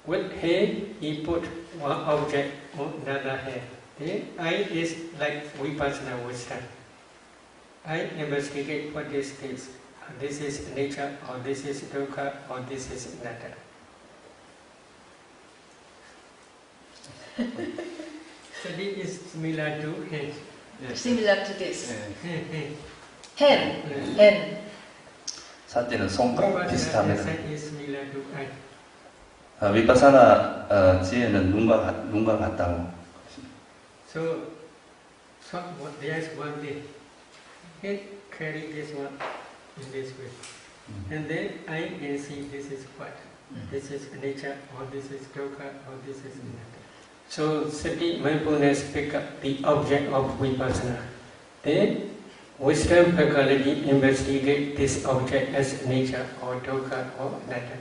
With hand he put one object on another hand. The eye is like vipassana wisdom. I investigate what is this. This is nature, or this is dukkha, or this is anatta. Sati is similar to hand. Similar to this. Hand. hand. 사티는 손과 비슷합니다. Sati is similar to eye. 위파사나 지혜는 눈과 같다고. So there's one thing. Head carry this one in this way. And then I can see this is what? This is nature, or this is dukkha, or this is anatta. So sati mindfulness pick up the object of vipassana. Then wisdom faculty investigate this object as nature, or dukkha, or anatta.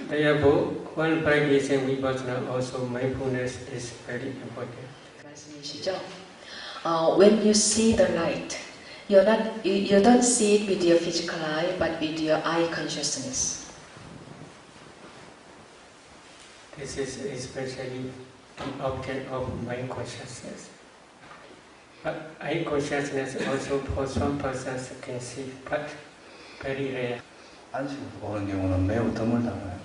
Therefore, while practicing vipassana, also mindfulness is very important. 말씀이시죠? When you see the light, you don't see it with your physical eye, but with your eye consciousness. This is especially the object of mind consciousness. But eye consciousness also for some persons can see, but very rare. 안식으로 보는 경우는 매우 드물다고요.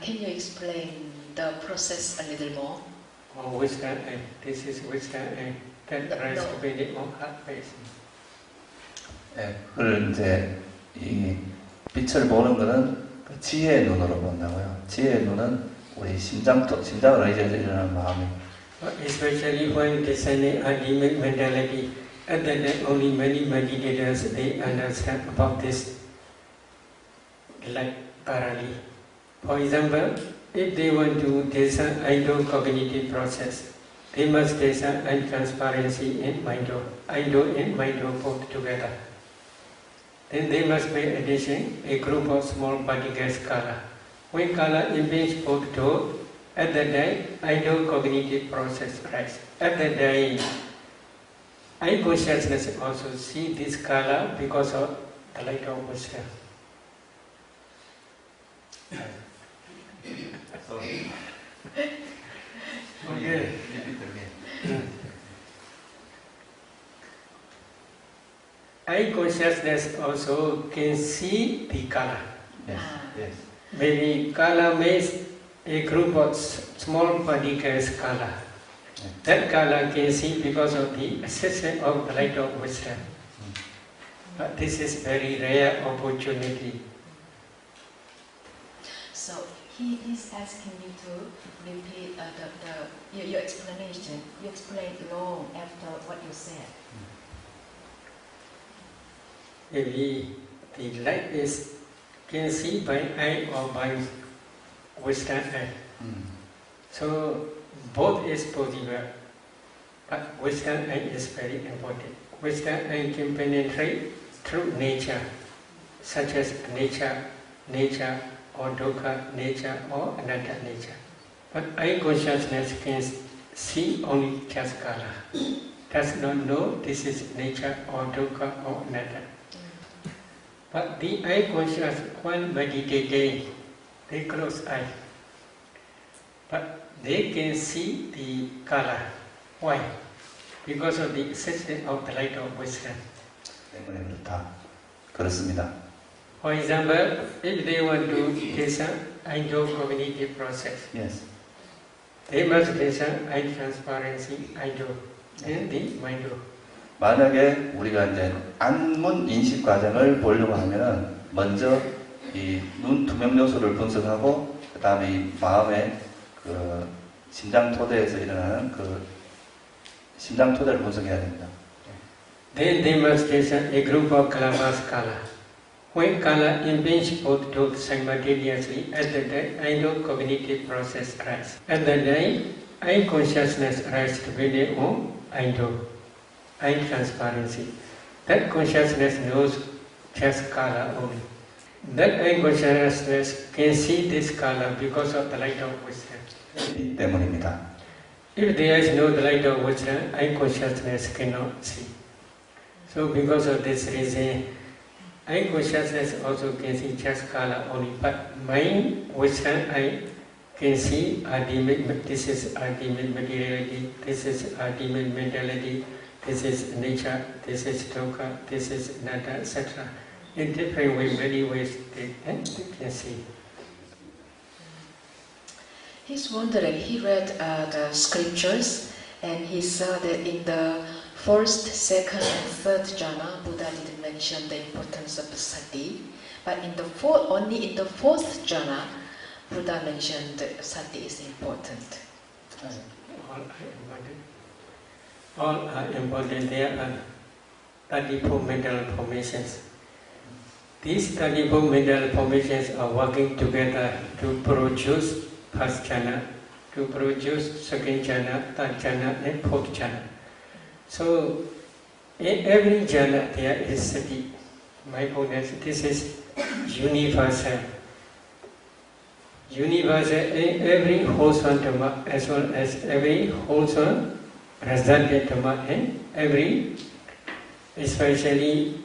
Can you explain the process a little more? Wisdom eye. This is wisdom eye. That rests depending on heart base. 예, 그걸 이제 이 빛을 보는 것은 그 지혜의 눈으로 본다고요. 지혜의 눈은 우리 심장을 의지하는 마음이. Especially when discerning ultimate mentality, at that time only many meditators they understand about this like thoroughly. For example, if they want to discern idle cognitive process, they must discern untransparency in mind-o, idle and mind-o both together. Then they must pay attention a group of small particles color. When color image both door, at that time idle cognitive process rise. At that time, eye consciousness also see this color because of the light of wisdom. Okay. Eye consciousness also can see the color. Yes, yes. Maybe color means a group of small particles color. That color can see because of the assistance of the light of wisdom. But this is very rare opportunity. So he is asking you to repeat your explanation. You explained long after what you said. Maybe the light is can see by eye or by wisdom eye. So both is possible, but wisdom eye is very important. Wisdom eye can penetrate through nature, such as nature or dukkha nature or anatta nature. But eye consciousness can see only just color, does not know this is nature or dukkha or anatta. But the eye conscious, when meditating, they close eye. But they can see the color. Why? Because of the assistance of the light of wisdom. 때문에 그렇습니다. For example, if they want to listen cognitive process, Yes. they must listen transparency, then the mind. 만약에 우리가 이제 안문 인식 과정을 보려고 하면은 먼저 이 눈 투명 요소를 분석하고 그 다음에 이 마음의 그 심장 토대에서 일어나는 그 심장 토대를 분석해야 됩니다. Then they must listen a group of colors color. When color impinge both thoughts simultaneously, at the time cognitive process arises. At the time, eye consciousness arises depending on eye transparency. That consciousness knows just color only. That eye consciousness can see this color because of the light of wisdom. 때문입니다. If there is no light of wisdom, eye consciousness cannot see. So because of this reason, eye consciousness also can see just color only, but mind, wisdom, eye can see ultimate, this is ultimate materiality, this is ultimate mentality, this is nature, this is dukkha, this is anatta, etc. In different ways, many ways they can see. He's wondering, he read the scriptures and he saw that in the first, second and third jhana, Buddha didn't mention the importance of sati, but only in the fourth jhana, Buddha mentioned that sati is important. All are important. There are 34 mental formations. These 34 mental formations are working together to produce first jhana, to produce second jhana, third jhana, and fourth jhana. So, in every jhana there is sati, mindfulness. This is universal. Universal in every wholesome dhamma as well as every wholesome resultant dhamma and every, especially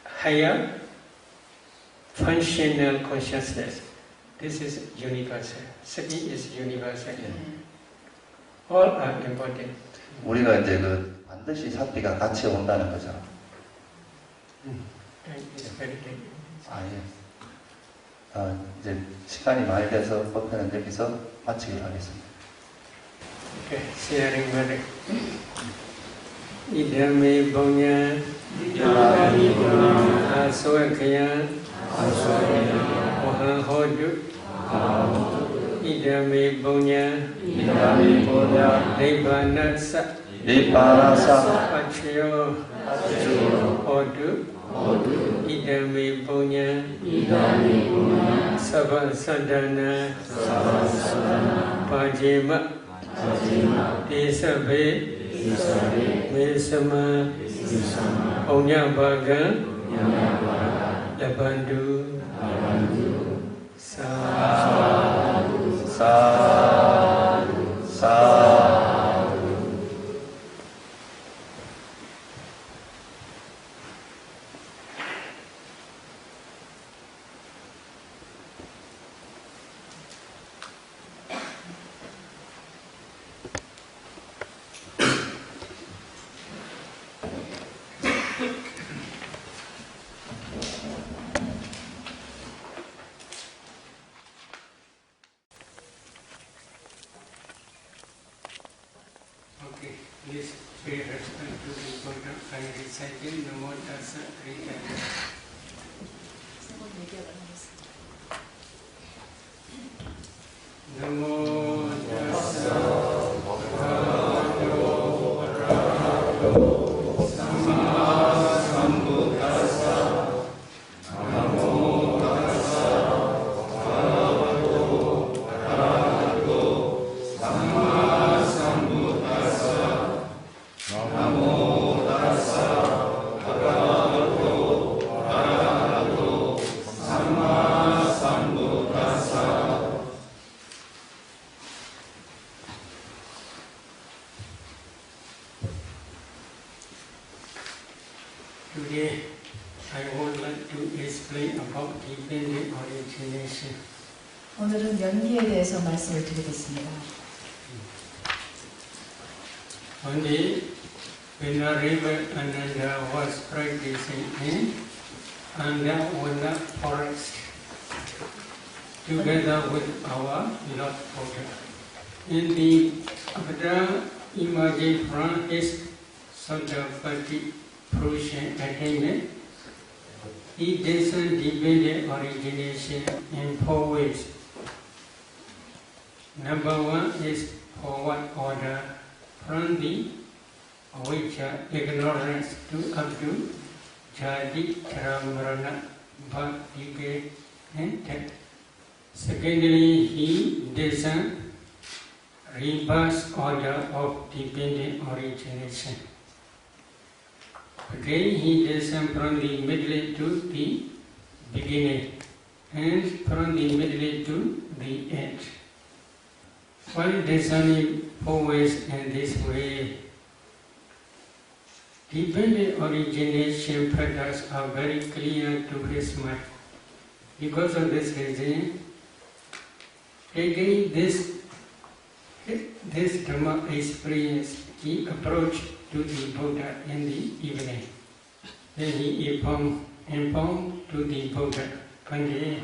higher functional consciousness. This is universal. Sati is universal. All are important. 우리가 이제 그 반드시 사티가 같이 온다는 거죠. 이제 시간이 많이 돼서 법회는 여기서 마치기로 하겠습니다. Okay, sharing mari. Idame bonya, aswakaya, waha hodu. Idame bonya, nibbana-sa, paccaya, hodu. Idame bonya, sabba-sadhana, pajima, desabe, mesama, onyabhaga, labandu, sadhu, sadhu, sadhu. Okay, please pay respect to the Buddha by reciting Namo Tassa three times. Namo Tassa Bhagavato Arahato Samma Sambuddhassa. Namo Tassa Bhagavato Arahato Samma Sambuddhassa. Namo Tassa Bhagavato Arahato Samma Sambuddhassa. Today, I would like to explain about dependent origination. 오늘은 연기에 대해서 말씀을 드리겠습니다. One day, when Venerable Ananda was practicing in under Vana forest together with our Lord Buddha. In the avatar emerging from his Saddhavati fruition attainment, he discerned dependent origination in 4 ways. Number 1 is forward order from the avijja, ignorance, to up to jati, jara, marana, birth, decay, and death. Secondly, he discerned reverse order of dependent origination. Again, he discerned from the middle to the beginning, and from the middle to the end. While discerning 4 ways in this way, dependent origination patterns are very clear to his mind. Because of this reason, taking this Dhamma experience, he approached to the Buddha in the evening. Then he informed to the Buddha, Pandey,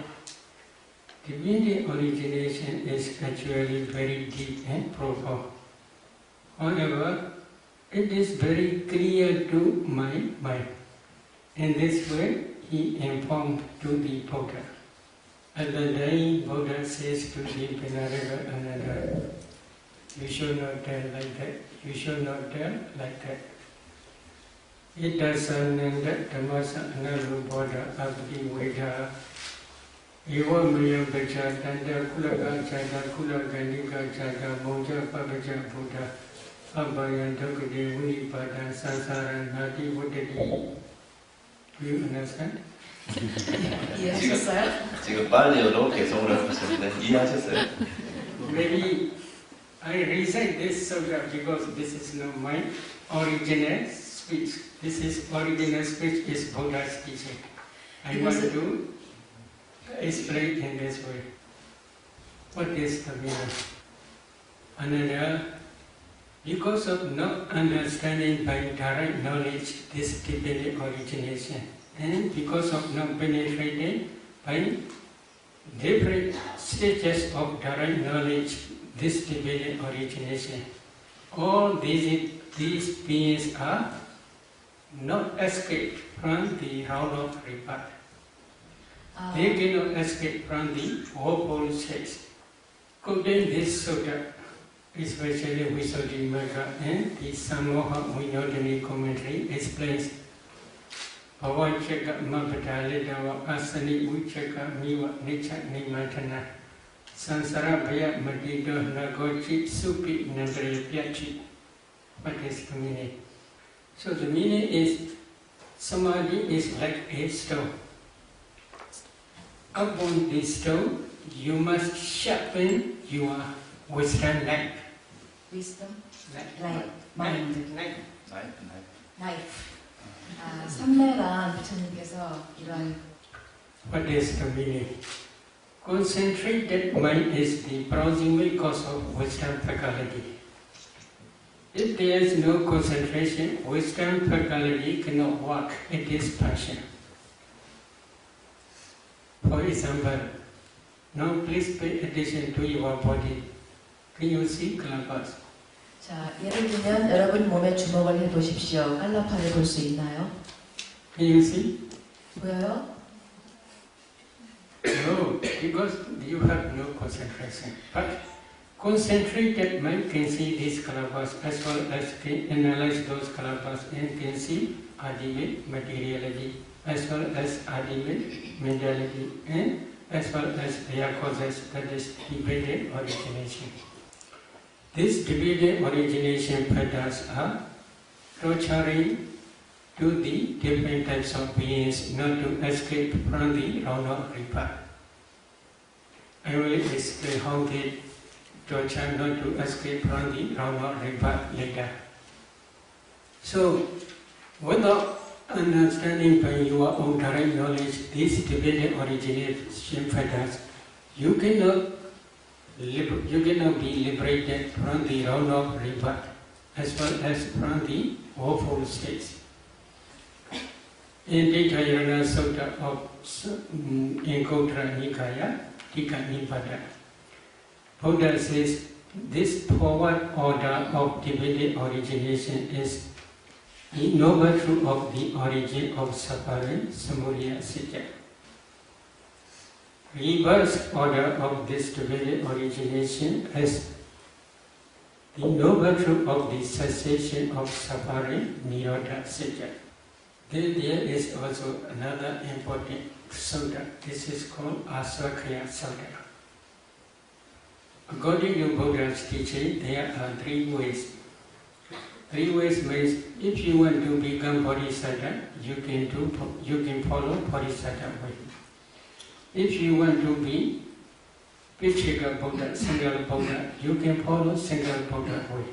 dependent origination is actually very deep and profound. However, it is very clear to my mind. In this way, he informed to the Buddha. At the day, Buddha says to the Venerable Ananda, you should not tell like that, you should not tell like that. Itasananda Dhammasa Analuboda Abdi Veda Eva Mayam Bacha Tanda Kulaga Chada Kulaga Chada Moja Pabaja Buddha Abhayan Dokade Unipada Sansara Nadi Vodadi. Do you understand? 이해하셨어요? 지금 빨리어로 개성을 하셨는데 이해하셨어요? Maybe I recite this sutta because this is not my original speech. This is original speech is Buddha's teaching. I want to explain in this way. What is the meaning? Another, because of not understanding by direct knowledge this dependent origination, and because of not penetrating by different stages of direct knowledge this dependent origination, all these beings are not escaped from the round of rebirth. They cannot escape from the woeful states. Quoting this sutta, especially Visuddhimagga and the Samoha Vinyodhani commentary explains Bhavachaka Mabhadalidawa Asani Uchaka Miwa Nicha Nimatana Sansara Bhaya Madida Nagochi Supi Nandre Pyachi. What is the meaning? So the meaning is Samadhi is like a stone. Upon this stone, you must sharpen your wisdom light. Wisdom, Light. mind, 나이프. 삼매란 부처님께서 이런 What is the meaning? Concentrated mind is the primary cause of wisdom faculty. If there is no concentration, wisdom faculty cannot work at this function. For example, now please pay attention to your body. Can you see Kalabas? 자, 예를 들면 여러분 몸에 주목을 해보십시오. 깔라파를 볼 수 있나요? Can you see? 보여요? No, because you have no concentration. But concentrated mind can see these Kalabas as well as can analyze those Kalabas and can see ultimate materiality as well as ultimate mentality and as well as their causes, that is dependent origination. These dependent origination patterns are torturing to the different types of beings not to escape from the round of rebirth. I will explain how they torture not to escape from the round of rebirth later. So, without understanding by your own direct knowledge these dependent origination patterns, you cannot be liberated from the round of rebirth as well as from the woeful states. In Dikayana Sutta of Inkotra Nikaya, Tika Nipada, Buddha says this forward order of dependent origination is the noble truth of the origin of suffering, samudaya satya. Reverse order of this dependent origination is the noble truth of the cessation of suffering, nirodha satya. Then there is also another important sutta. This is called Asvakhya Sutta. According to Buddha's teaching, there are three ways. Three ways means if you want to become bodhisattva, you can follow bodhisattva way. If you want to be Vichika Buddha, single Buddha, you can follow single Buddha way.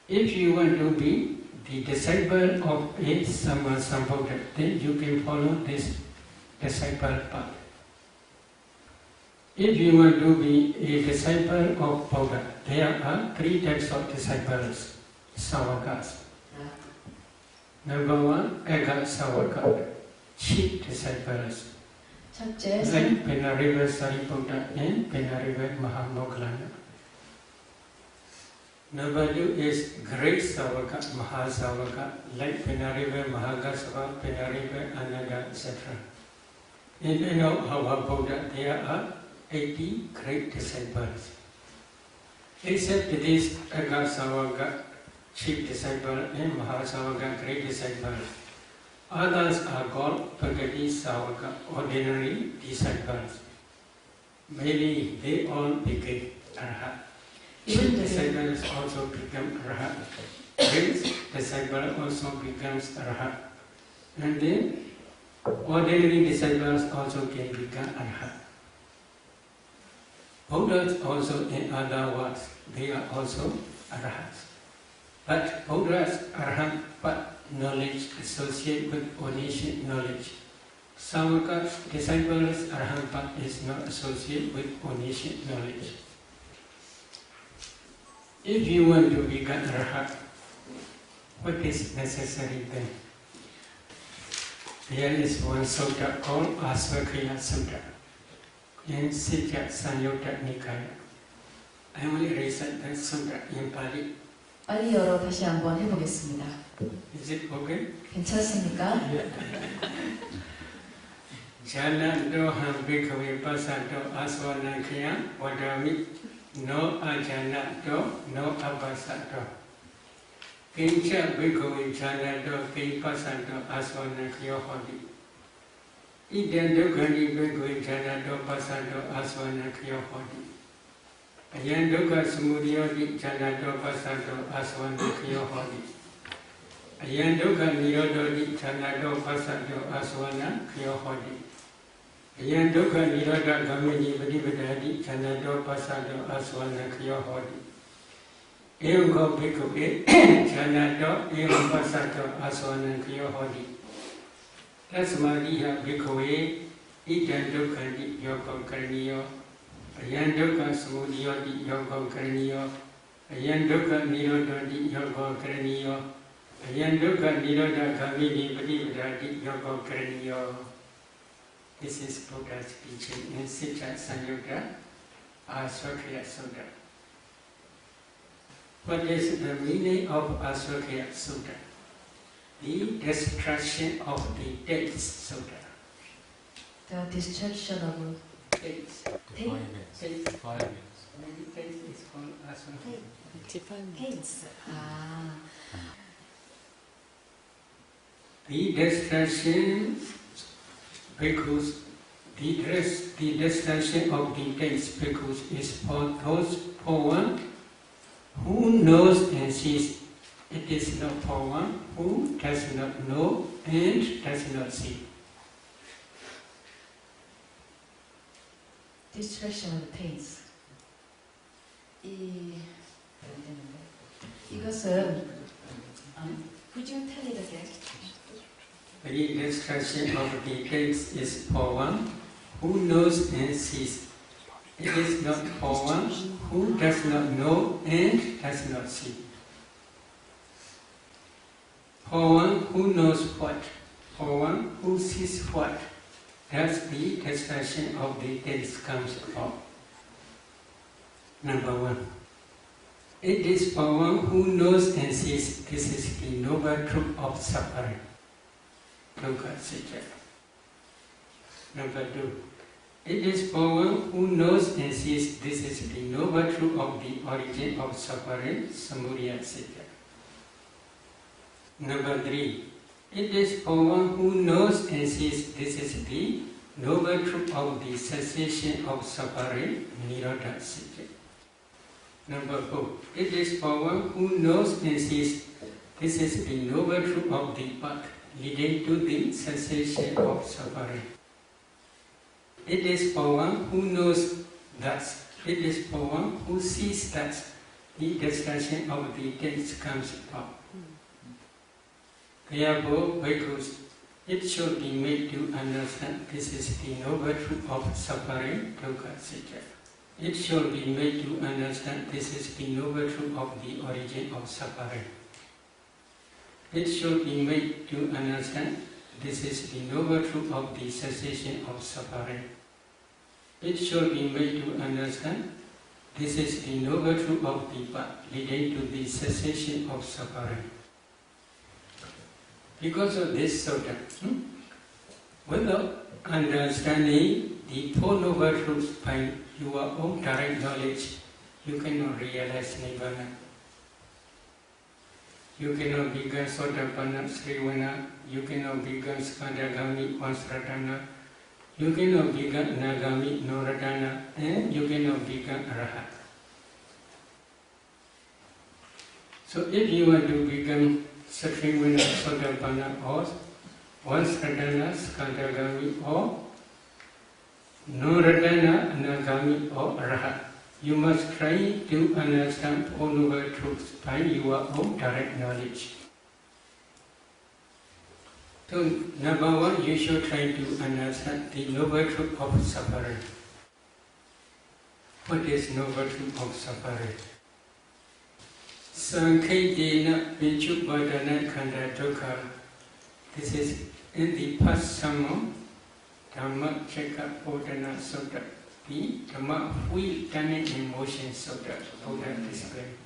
If you want to be the disciple of a Sammasambuddha, then you can follow this disciple path. If you want to be a disciple of Buddha, there are three types of disciples, Savakas. Number one, Ega Savaka, chief disciples, 첫째, like Venerable Sariputta and Venerable Mahamoggallana. Number two is great Savaka, Mahasavaka, like Venerable Mahagassava, Venerable Ananda, etc. In our Buddha, there are 80 great disciples. Except these Agasavaka, chief disciple, and Mahasavaka, great disciple. Others are called Bhagavati Savaka, ordinary disciples. Maybe they all became Arhat. Chief disciples also become Arhat. Great disciple also becomes Arhat. And then ordinary disciples also can become Arhat. Buddhas also, in other words, they are also Arhats. But Buddhas Arhat, but knowledge associated with omniscient knowledge. Savaka disciples Arhat, but is not associated with omniscient knowledge. If you want to become Arhat, what is necessary then? There is one sutta called Asvakhya Sutta in Sitya Sanyutta Nikaya. I will recite that sutta in Pali. 빨리 열어 다시 한번 해보겠습니다. Is it okay? 괜찮습니까? Jana doham bhikkhave pasato asvanakya vadami no ajana do no apasato. Kincha bhikkhave jana do ki pasato asvanakya hodi. Idam dukkani bhikkhave jana do pasato asvanakya hodi. Ayan dukkha samudaya jana do pasato asvanakya hodi. Ayan dukkha nirodha jana do pasato asvanakya hodi. Ayan dukkha nirodha gamini vadivadadi jana do pasato asvanakya hodi. Evam ko bhikkhave jana do evam pasato asvanakya hodi. Tasmadiha bhikkhave idam dukkhanti yogam karaniyo. Ayan dukkha samudaya yogam karaniyo. Ayan dukkha nirodha yogam karaniyo. Ayan dukkha nirodha gamini vadivadadi yogam karaniyo. This is Buddha's teaching in Sitya Sanyutta Asvakhya Sutta. What is the meaning of Asvakhya Sutta? The destruction of the dates Sutta. The destruction of Dates. Defilements. Dates. Defilements. Maybe dates is called Asvakhya. hates. The destruction, because the destruction of the dates, because is for those for one who knows and sees. It is not for one who does not know and does not see. Destruction of taints. 이것은 Could you tell it again? The destruction of the dates is for one who knows and sees. It is not for one who does not know and does not see. For one who knows what? for one who sees what, thus the discussion of the things comes about. Number one. It is for one who knows and sees this is the noble truth of suffering. Dukkha Satya. Number two. It is for one who knows and sees this is the noble truth of the origin of suffering, Samudaya Satya. Number three. It is for one who knows and sees this is the noble truth of the cessation of suffering, Nirodha Satya. Number four. It is for one who knows and sees this is the noble truth of the path leading to the cessation of suffering. It is for one who knows thus. It is for one who sees thus the discussion of the things comes about. Therefore, bhikkhus, it should be made to understand this is the noble truth of suffering, dukkha Satya. It should be made to understand this is the noble truth of the origin of suffering. It should be made to understand this is the noble truth of the cessation of suffering. It should be made to understand this is the noble truth of the path leading to the cessation of suffering. Because of this sutta, without understanding the Four Noble Truths by your own direct knowledge, you cannot realize Nibbana. You cannot become Sotapanna, Srivana, you cannot become Skandagami, Vasratana, you cannot become Nagami, Noradana, and you cannot become Arahat. So if you want to become Srivana, Sotapanna, or Vasratana, Skandagami, or Noradana, Nagami, or Arahat, you must try to understand Four Noble Truths by your own direct knowledge. So, number one, you should try to understand the noble truth of suffering. What is noble truth of suffering? Sankhedena Vichuppadana Khanda Dukkha. This is in the past sermon, Dhamma Chekka Bodhana Sutta, the Dhamma Wheel Turning in Motion Sutta, Buddha explained.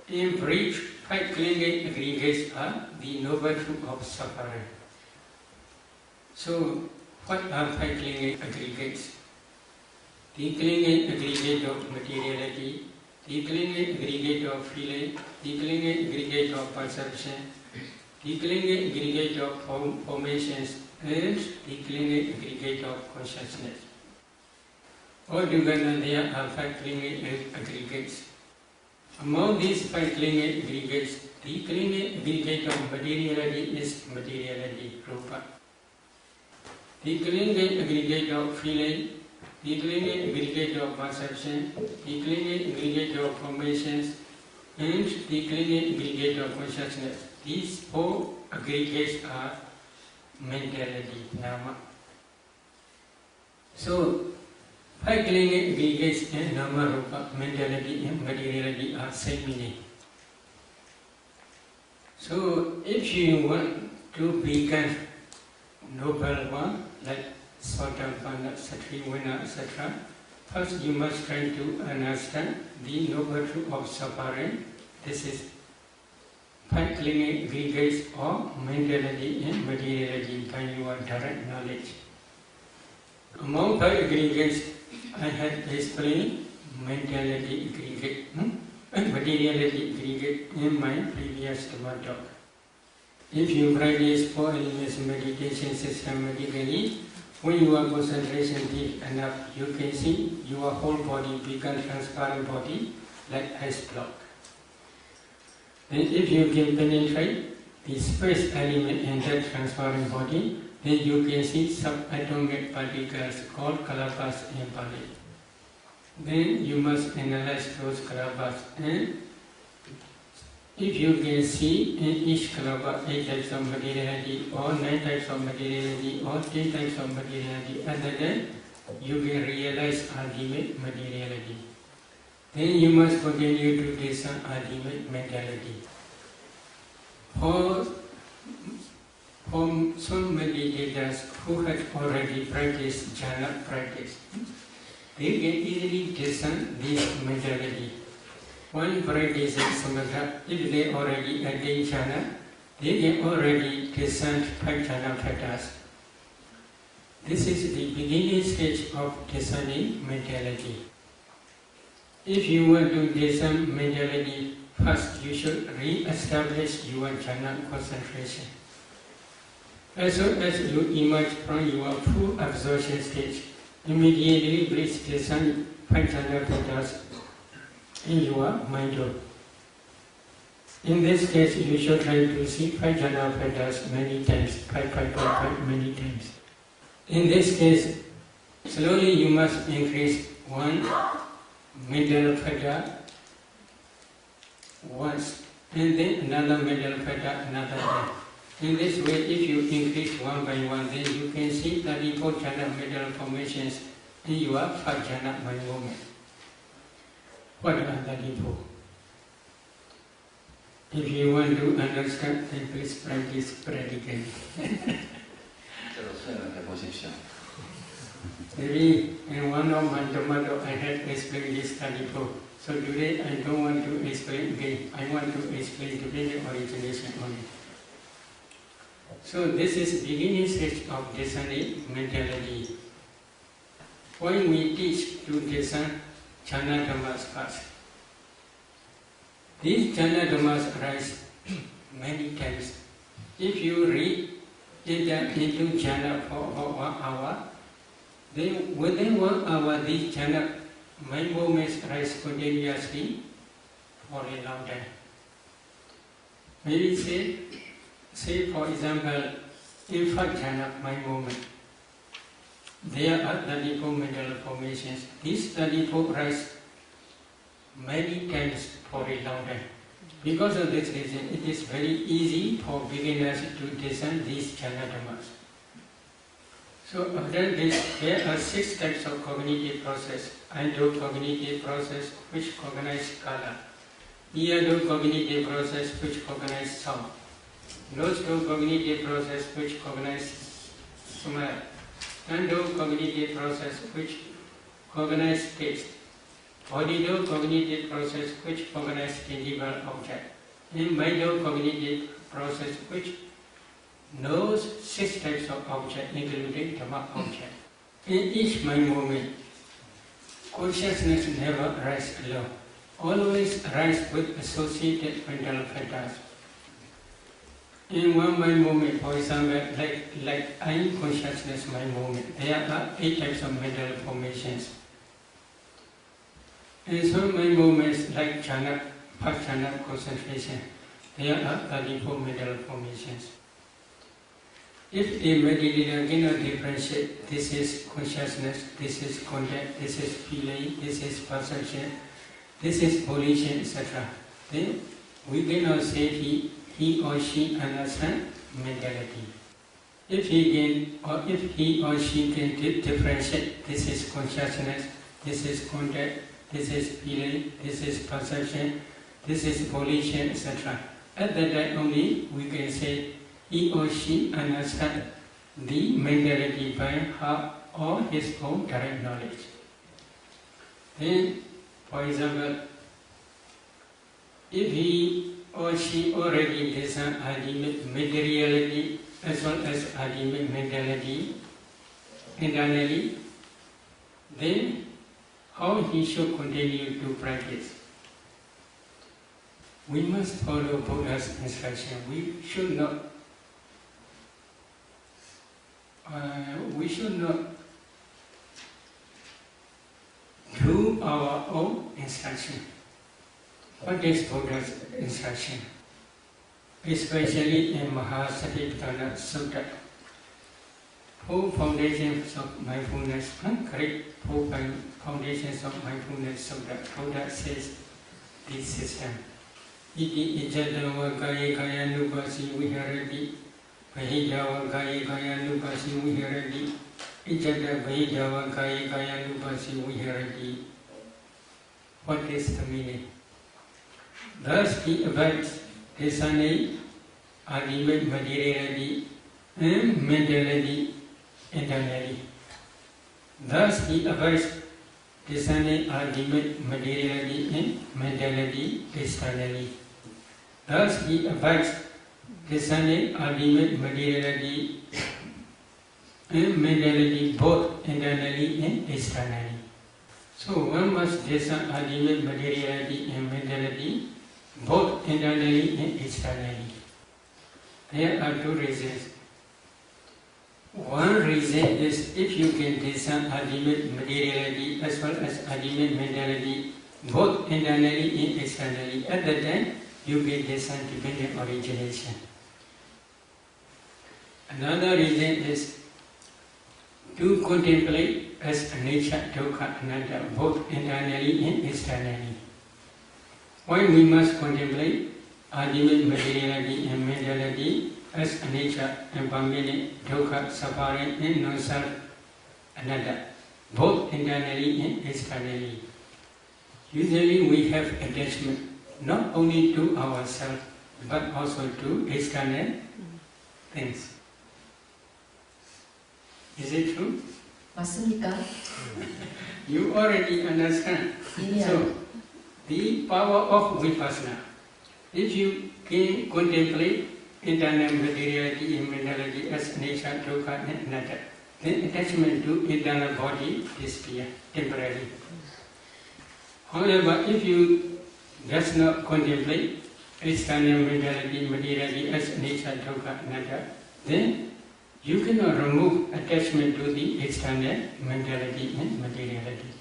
In brief, 5 clinging aggregates are the noble truth of suffering. So, what are 5 clinging aggregates? The clinging aggregate of materiality, the clinging aggregate of feeling, the clinging aggregate of perception, the clinging aggregate of formations, and the clinging aggregate of consciousness. Altogether, there are 5 clinging aggregates. Among these 5 clinging aggregates, the clinging aggregate of materiality is materiality, rupa. The clinging aggregate of feeling, the clinging aggregate of perception, the clinging aggregate of formations, and the clinging aggregate of consciousness. These 4 aggregates are mentality, nama. So, 5 clinging aggregates and nama, rupa, mentality and materiality are same meaning. So, if you want to become noble one, like Sotapanna, Sattva, etc., first you must try to understand the noble truth of suffering. This is 5 clinging aggregates of mentality and materiality by your direct knowledge. Among 5 aggregates, I had explained mentality aggregate and materiality aggregate in my previous Dhamma talk. If you practice 4 elements meditation systematically, when your concentration deep enough, you can see your whole body become transparent body like ice block. Then if you can penetrate the space element in that transparent body, then you can see subatomic particles called kalabas in Pali. Then you must analyze those kalabas, and if you can see in each kalaba 8 types of materiality, or 9 types of materiality, or 10 types of materiality, other than you can realize ultimate materiality. Then you must continue to discern ultimate mentality. For some meditators who had already practiced jhana practice, they can easily discern this mentality. One practices samatha, if they already attain jhana, they can already discern 5 jhana factors. This is the beginning stage of discerning mentality. If you want to discern mentality, first you should re-establish your jhana concentration. As soon as you emerge from your full absorption stage, immediately please discern 5 jhana factors in your mind. In this case, you should try to see 5 jhana factors many times, 5 many times. In this case, slowly you must increase one mental factor once, and then another mental factor another time. In this way, if you increase one by one, then you can see 34 jhana mental formations in your 5 jhana mind movement. What are 34? If you want to understand, then please practice practically. Maybe in one of my Dhamma I had explained this 34. So today I don't want to explain again. I want to explain dependent origination only. So this is beginning stage of discerning mentality. When we teach to discern jhana dhammas first, these jhana dhammas arise many times. If you enter into jhana for about 1 hour, then within 1 hour these jhana mind movements arise continuously for a long time. Maybe say for example, in 5 jhana mind movement, there are 34 mental formations. These 34 rise many times for a long time. Because of this reason, it is very easy for beginners to discern these jhana dhammas. So after this, there are 6 types of cognitive process. Endo-cognitive process, which cognize kala. Eado-cognitive process, which cognize sound. Nose-to-cognitive process, which cognize smell. Endo-cognitive process, which cognize taste. Body-cognitive process, which cognize tangible object. And mind-cognitive process, which knows 6 types of object, including Dhamma object. In each mind movement, consciousness never rises alone, always rises with associated mental factors. In one mind movement, for example, like I consciousness mind movement, there are 8 types of mental formations. In some mind movements, like jhana, first jhana concentration, there are 34 mental formations. If a meditator cannot differentiate, this is consciousness, this is contact, this is feeling, this is perception, this is volition, etc., then we cannot say he or she understands mentality. If he or she can differentiate, this is consciousness, this is contact, this is feeling, this is perception, this is volition, etc., at that time only we can say he or she understands the mentality by her or his own direct knowledge. Then, for example, if he or she already discerns ultimate materiality as well as ultimate mentality internally, then how he should continue to practice? We must follow Buddha's instruction. We should not do our own instruction. What is Buddha's instruction? Especially in Mahasatipatthana Sutta, 4 foundations of mindfulness, correct 4 foundations of mindfulness Sutta, Buddha says this system. Iti ijadava kaya kaya nupasi viharati, Vahidava kaya kaya nupasi viharati, ijada vahidava kaya kaya nupasi viharati. What is the meaning? Thus he abides discerning ultimate materiality and mentality internally. Thus he avoids discerning ultimate materiality and mentality externally. Thus he avoids discerning ultimate materiality and mentality both internally and externally. So one must discern ultimate materiality and mentality both internally and externally. There are two reasons. One reason is if you can discern ultimate materiality as well as ultimate mentality both internally and externally, at that time you can discern dependent origination. Another reason is to contemplate as nature, dukkha, anatta, both internally and externally. Why we must contemplate ultimate materiality and mentality as nature, impermanent, dukkha, suffering, and non-self, anatta, both internally and externally. Usually we have attachment not only to ourselves but also to external things. Is it true? 맞습니까? You already understand. So, the power of vipassana. If you can contemplate internal materiality and mentality as nature, dukkha, and anatta, then attachment to internal body disappears temporarily. However, if you does not contemplate external mentality, materiality as nature, dukkha, anatta, then you cannot remove attachment to the external mentality and materiality.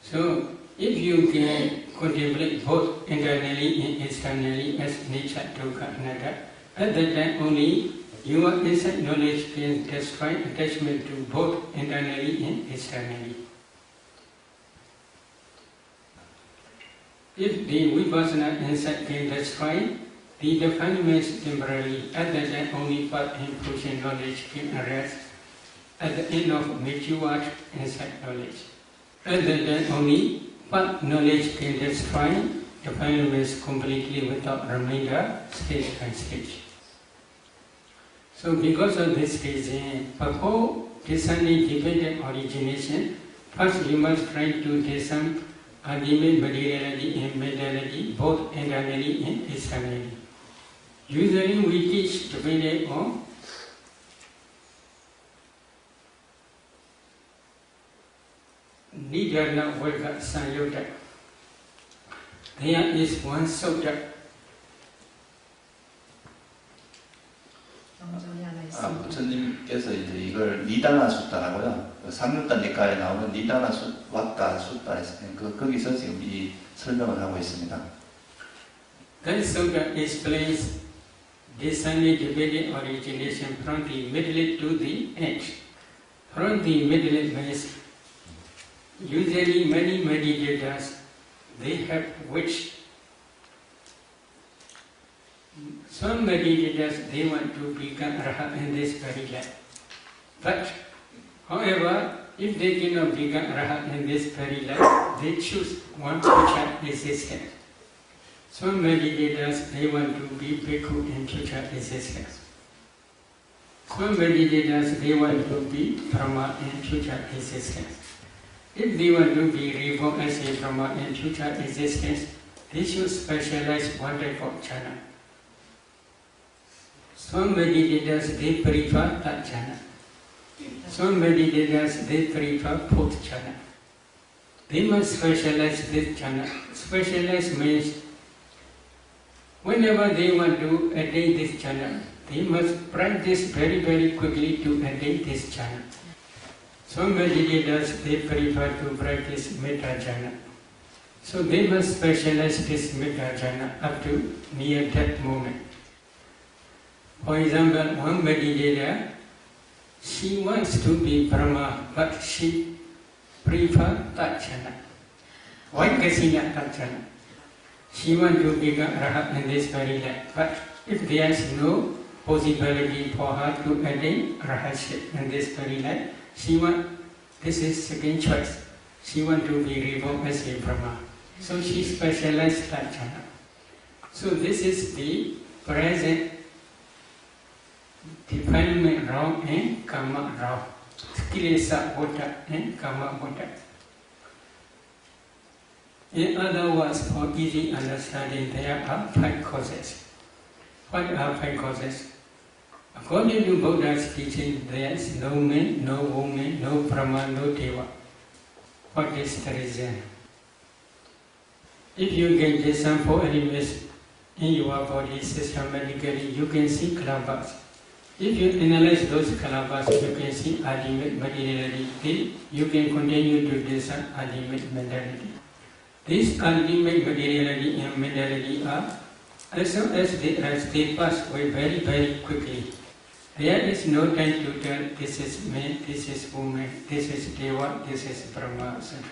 So, if you can contemplate both internally and externally as nature, dukkha, anatta, at that time only your insight knowledge can destroy attachment to both internally and externally. If the vipassana insight can destroy the defilements temporarily, at that time only path and fruition knowledge can arise at the end of matured insight knowledge. At that time only path knowledge can destroy defilements completely without remainder, stage by stage. So because of this reason, before discerning dependent origination, first you must try to discern ultimate materiality and mentality both internally and externally. Usually we teach dependent on Nidana Varga Sanyota. There is one subject. 부처님께서 이제 이걸 니다나 숫다라고요. 삼육단 니까에 나오는 니다나 숫다 숫다에서 거기서 지금 이 설명을 하고 있습니다. That sutta explains discerning dependent origination from the middle to the end. From the middle means usually many meditators they have wish. Some meditators they want to become arhat in this very life. But however, if they cannot become arhat in this very life, they choose one future existence. Some meditators they want to be bhikkhu in future existence. Some meditators they want to be Brahma in future existence. If they want to be reborn as a Brahma in future existence, they should specialize one type of jhana. Some meditators they prefer that jhana. Some meditators they prefer fourth jhana. They must specialize this jhana. Specialize means whenever they want to attain this jhana, they must practice very, very quickly to attain this jhana. Some meditators they prefer to practice metta jhana. So they must specialize this metta jhana up to near that moment. For example, one meditator, she wants to be Brahma, but she prefers that jhana. Why does she not that jhana? She wants to become Arhat in this very life, but if there is no possibility for her to attain Arhatship in this very life, this is second choice. She wants to be reborn as a Brahma. So she specialized that jhana. So this is the present defilement wrong and karma wrong. Kilesa Buddha and karma Buddha. In other words, for easy understanding, there are 5 causes. What are 5 causes? According to Buddha's teaching, there is no man, no woman, no Brahma, no Deva. What is the reason? If you get descent for enemies in your body systematically, you can see kalabas. If you analyze those kalabas, you can see ultimate materiality. You can continue to descend ultimate mentality. This ultimate materiality and mentality are, as soon as they pass away very, very quickly. There is no time to tell this is man, this is woman, this is Deva, this is Brahma, etc.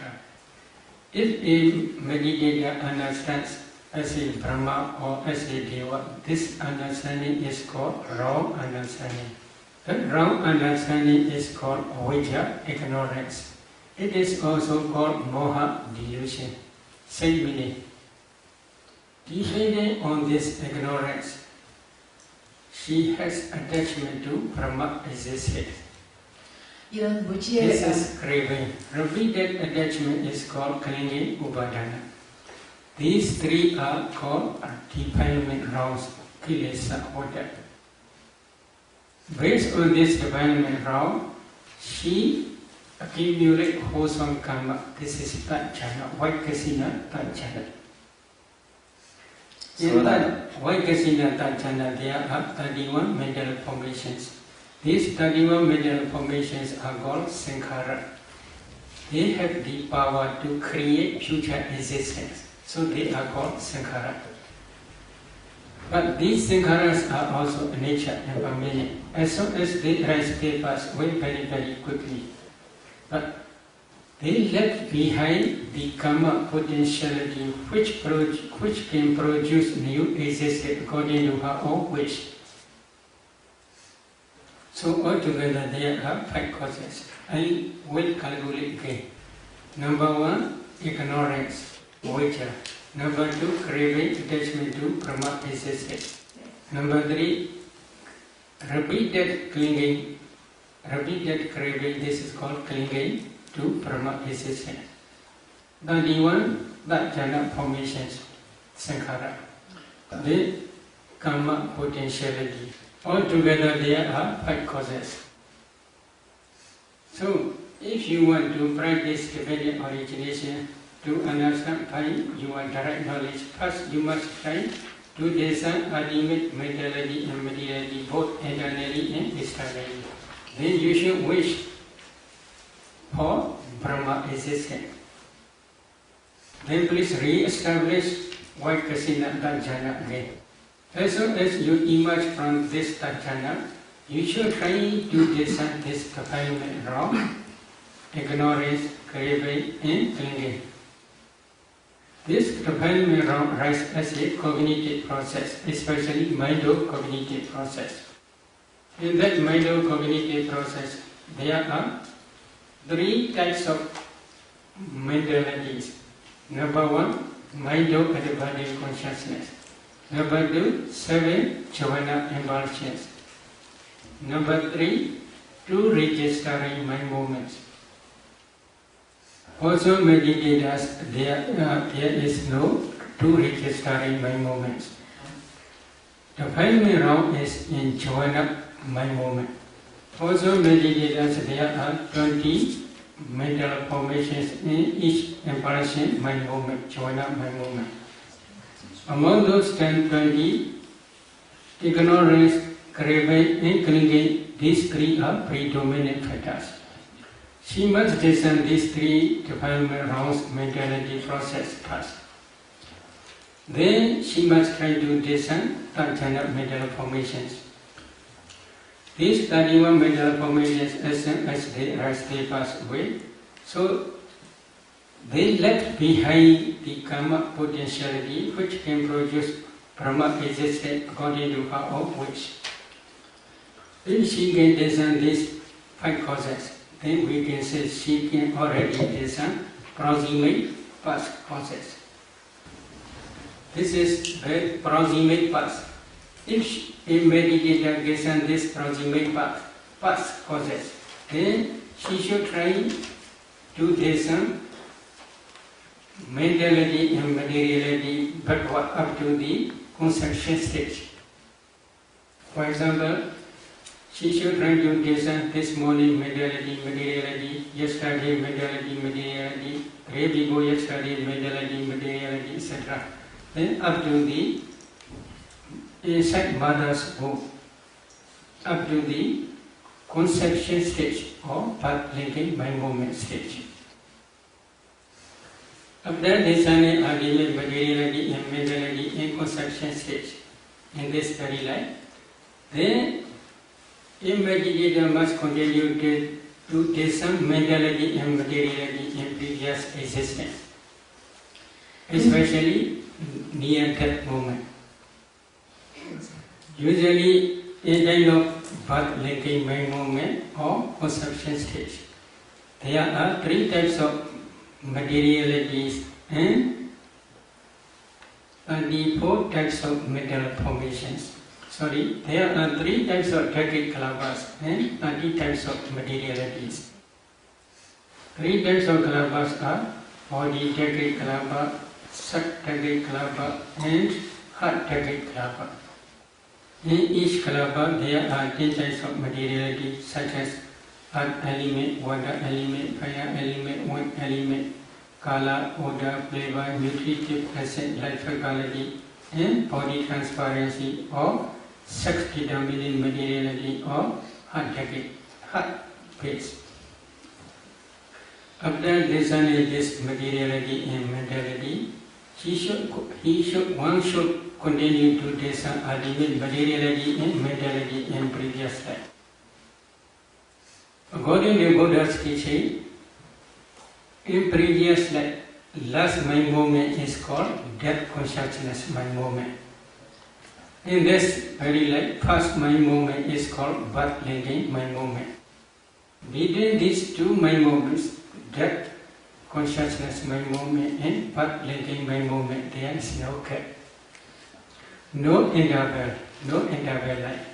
If a meditator understands as a Brahma or as a Deva, this understanding is called wrong understanding. That wrong understanding is called avijja, ignorance. It is also called moha, delusion. Same meaning. Depending on this ignorance, she has attachment to Brahma existed. 이런 무지의 This is craving. Repeated attachment is called clinging upadana. These 3 are called defilement wrongs, kilesa order. Based on this defilement wrong, she accumulates wholesome karma. This is Tajana, white casino Tajana. In that white casino Tajana, there are 31 mental formations. These 31 mental formations are called sankhara. They have the power to create future existence, so they are called sankhara. But these sankharas are also nature and permanent. As soon as they rise, they pass away very, very quickly. But they left behind the karma potentiality which can produce new existence according to her own wish. So altogether there are 5 causes. I will calculate again. Number 1, ignorance, avijja. Number 2, craving, attachment to Brahma existence. Number 3, repeated clinging, repeated craving, this is called clinging to Brahma existence. 31, jhana formations, sankhara. The karma potentiality. Altogether there are 5 causes. So, if you want to practice dependent origination, to understand by your direct knowledge, first you must try to discern ultimate mentality and materiality both internally and externally. Then you should wish for Brahma existence. Then please re-establish white kasina jhana again. As soon as you emerge from this jhana, you should try to discern this defilement wrong, ignorance, craving, and clinging. This defilement wrong arises as a cognitive process, especially mind-cognitive process. In that mind-cognitive process, there are 3 types of mentalities. Number 1, mind-advancing consciousness. Number 2, 7 jhana impulsions. Number 3, 2 registering mind movements. Also meditators, there is no 2 registering mind movements. The defilement wrong is in jhana mind movement. Also meditators, there are 20 mental formations in each impulsion mind movement, jhana mind movement. Among those 10-20, ignorance, craving, and clinging, these 3 are predominant factors. She must discern these 3 defilement wrongs mentality process first. Then she must try to discern jhana mental formations. These 31 mental formations, as soon as they rise, they pass away. So they left behind the karma potentiality which can produce Brahma existence according to her own wish. If she can discern these 5 causes, then we can say she can already discern proximate past causes. This is the proximate past. If a meditator gets on this proximate past causes, then she should try to descend mentality and materiality backward up to the conception stage. For example, she should try to descend this morning mentality, materiality, yesterday mentality, materiality, day before yesterday mentality, materiality, etc. Then up to the inside mother's womb, up to the conception stage or path linking by moment stage. After descending ultimate materiality and mentality in conception stage in this very life, then a meditator must continue to descend mentality and materiality in previous existence, especially near death moment. Usually, a kind of birth linking by moment or conception stage. There are three types of materialities and 34 types of mental formations. There are 3 types of decade kalabas and 30 types of materialities. 3 types of kalabas are body decade kalaba, sat decade kalaba, and heart decade kalaba. In each kalaba, there are 10 types of materiality such as earth element, water element, fire element, wind element, color, odor, flavor, nutritive acid, life quality, and body transparency or sex-determining materiality or heart phase. After discerning this materiality and mentality, one should continue to discern ultimate materiality and mentality in previous life. According to Buddha's teaching, in previous life, last mind moment is called death consciousness mind moment. In this very life, first mind moment is called birth linking mind moment. Between these 2 mind moments, death consciousness mind moment and birth linking mind moment, there is no gap, no interval life.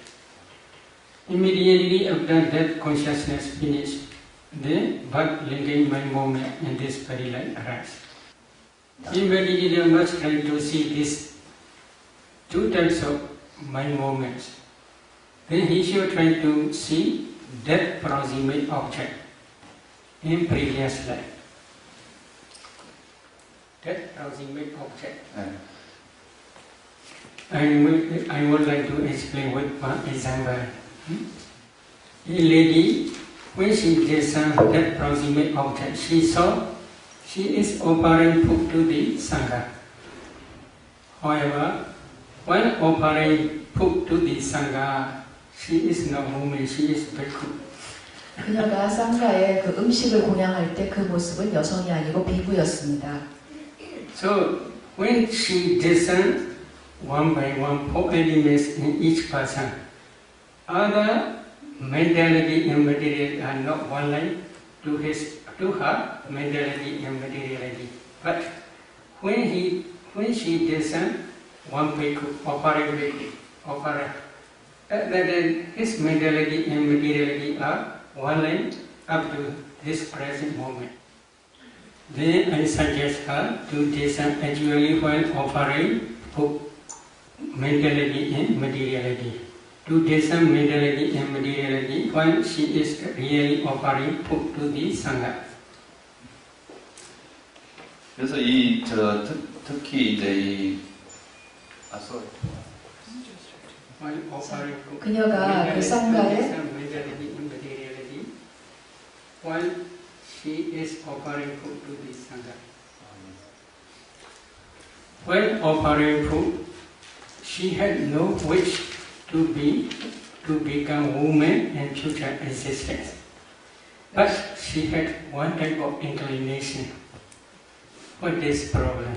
Immediately after death consciousness finishes, the birth linking mind moment in this very life arises. The meditator must try to see these 2 types of mind moments. Then he should try to see death proximate object in previous life. Death proximate object. I would like to explain with one example. A lady, when she discerned that proximate object, she saw she is offering food to the Sangha. However, while offering food to the Sangha, she is not woman, she is bhikkhu. 그녀가 상가에 그 음식을 공양할 때 그 모습은 여성이 아니고 비구였습니다. So, when she discerned one by one 4 elements in each person, other mentality and materiality are not one line to her mentality and materiality. But when she discerned one bhikkhu, offering bhikkhu, then his mentality and materiality are one line up to this present moment. Then I suggest her to discern actually while offering food, mentality and materiality. To discern mentality and materiality while she is really offering food to the Sangha. 그래서 특히 이제 While offering food, 그녀가 그 상가에 mentality and materiality while she is offering food to the Sangha. While offering food, she had no wish to become woman in future existence. But she had one type of inclination. What is problem?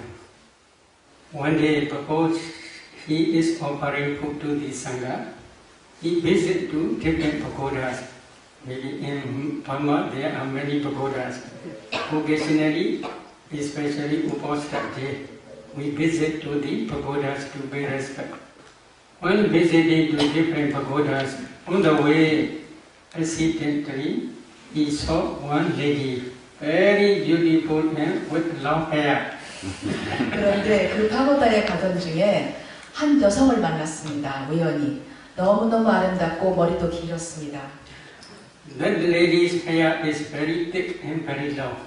One day, suppose he is offering food to the Sangha, he visits to different pagodas. Maybe in Burma there are many pagodas. Occasionally, especially Upastak Day, we visit to the pagodas to pay respect. When visiting to different pagodas, on the way, accidentally, he saw one lady, very beautiful and with long hair. 그런데 그 파고다에 가던 중에 한 여성을 만났습니다. 우연히 너무너무 아름답고 머리도 길었습니다. That lady's hair is very thick and very long.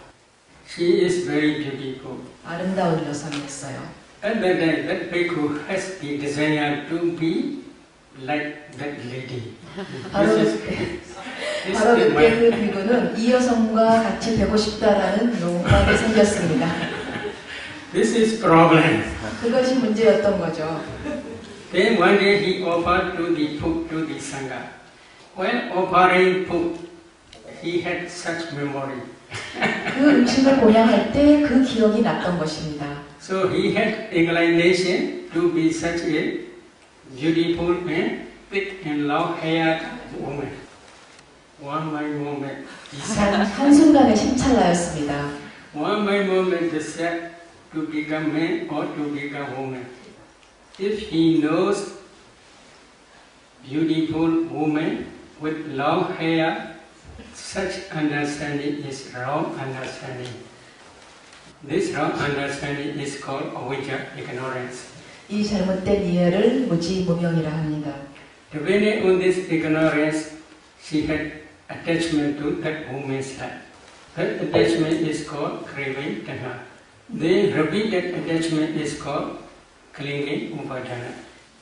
She is very beautiful. 아름다운 여성이었어요. At that time, that bhikkhu has the desire to be like that lady. 바로 그때 그 비구는 이 여성과 같이 되고 싶다라는 욕망이 생겼습니다. This is problem. 그것이 문제였던 거죠. Then one day he offered to the food to the sangha. When offering food, he had such memory. 그 음식을 공양할 때 그 기억이 났던 것입니다. So he had inclination to be such a beautiful and thick and long-haired woman. One my moment, he said. 한순간에 심찰나였습니다. One my moment he said to become man or to become woman. If he knows beautiful woman with long hair, such understanding is wrong understanding. This wrong understanding is called avijja, ignorance. 이 잘못된 이해를 무지무명이라 합니다. Depending on this ignorance, she had attachment to that woman's life. That attachment is called craving tanha. Then repeated attachment is called clinging upadana.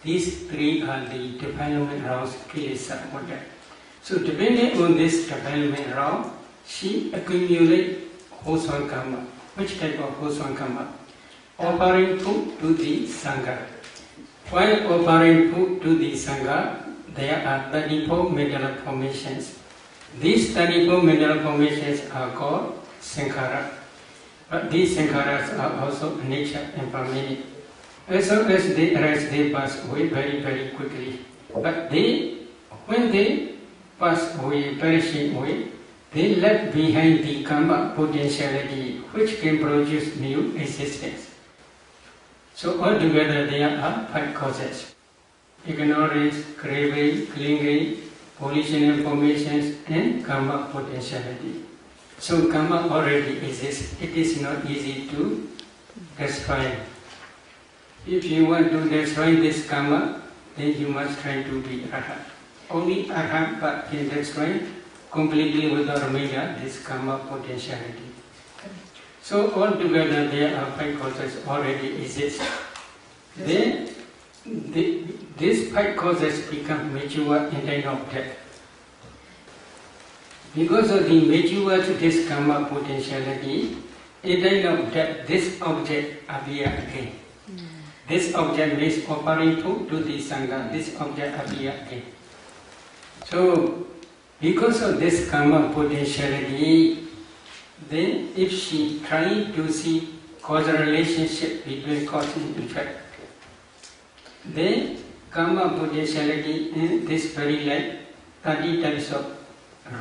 These three are the development rounds kilesa order. So depending on this development round, she accumulates wholesome karma. Which type of wholesome karma? Offering food to the sangha. While offering food to the sangha, there are 34 mental formations. These 34 mental formations are called sankhara. But these sankharas are also nature and permanent. As long as they arise, they pass away very, very quickly. But when they pass away, perishing away, they left behind the karma potentiality which can produce new existence. So altogether there are 5 causes: ignorance, craving, clinging, pollution and formations, and karma potentiality. So karma already exists. It is not easy to destroy. If you want to destroy this karma, then you must try to be arhat. Only arhat can destroy completely without remaining this karma potentiality. So altogether there are 5 causes already exist. Then these 5 causes become mature in time of death. Because of the mature to this karma potentiality, in time of death, this object appear again. This object means offering food to the sangha. This object appear again. So, because of this karma potentiality, then if she tries to see causal relationship between cause and effect, then karma potentiality in this very life, 30 types of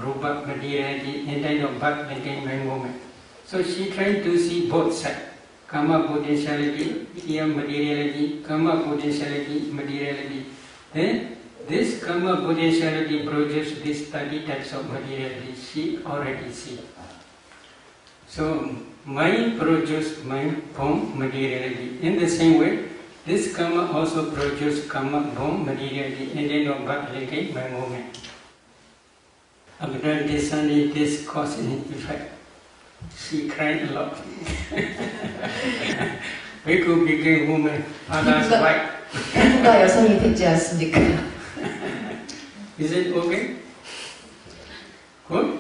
rupa materiality, and kind of birth again by moment. So she tries to see both sides. Karma potentiality, here materiality, karma potentiality, materiality. Then this karma potentiality produces these 30 types of materiality. She already see. So mind produces mind form materiality. In the same way, this karma also produces karma form materiality, and then of birth again by moment. After discerning this cause and effect, she cried a lot. Bhikkhu became woman, father's wife. 부부가 여성이 됐지 않습니까? Is it okay? Good?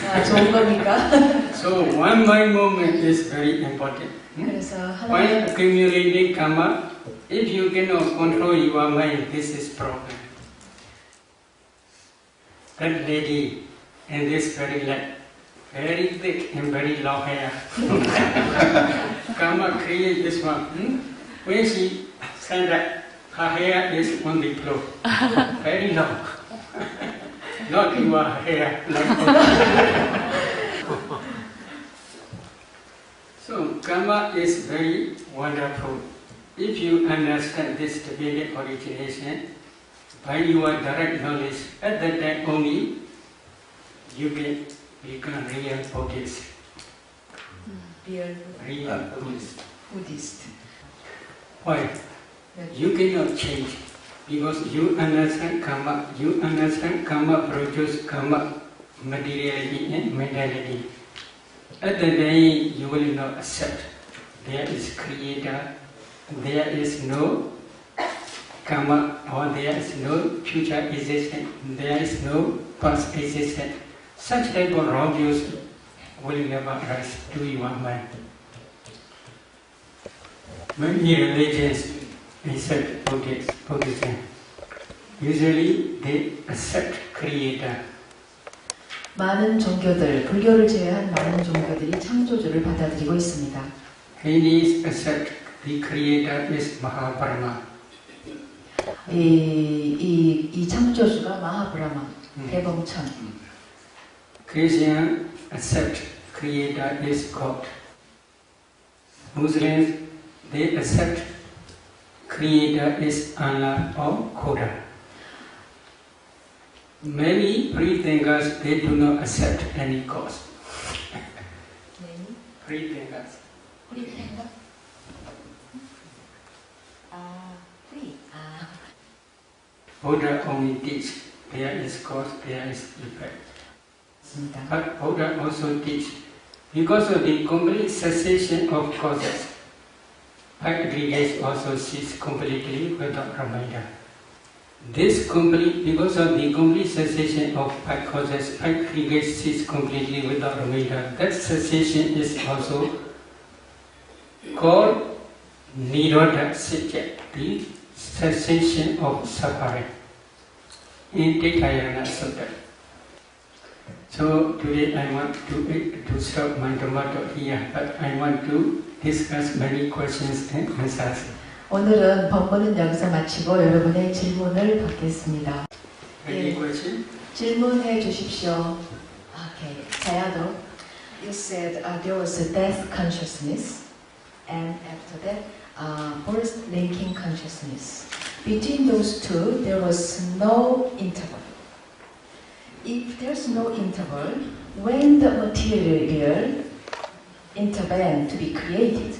아, 좋은 겁니까? So one mind movement is very important. 그래서 While 하나의 accumulating karma, if you cannot control your mind, this is problem. That lady and this very light, very thick and very long hair. Karma create this one. When she stand up, her hair is on the floor, very long. Not your hair like So karma is very wonderful. if you understand this dependent origination by your direct knowledge, at that time only you can become real Buddhist. Real Buddhist. Why? You cannot change because you understand karma produce karma, materiality and mentality. At the day you will not accept there is creator, there is no karma, or there is no future existence, there is no past existence. Such type of wrong views will never rise to your mind. Many religions accept Buddhism. Usually they accept creator. 많은 종교들, 불교를 제외한 많은 종교들이 창조주를 받아들이고 있습니다. Hindus accept the creator is Mahabrahma. 이 창조주가 마하브라마, 대범천. Christians accept creator is God. Muslims they accept creator is Allah or Quran. Many free-thinkers they do not accept any cause. Many Free-thinkers. free-thinker? Free. Buddha only teach there is cause, there is effect. But Buddha also teach because of the complete cessation of causes, aggregates also cease completely without reminder. Because of the complete cessation of causes, aggregates cease completely without reminder. That cessation is also called Nirodha Satya, the cessation of suffering in Tikayana Sutta. So today I want to stop my Dhamma talk here, but I want to discuss many questions and answers. 오늘은 법문은 여기서 마치고 여러분의 질문을 받겠습니다. Any question? 질문해 주십시오. Okay. Sayado, you said there was a death consciousness, and after that, birth linking consciousness. Between those two, there was no interval. If there's no interval, when the material intervened to be created,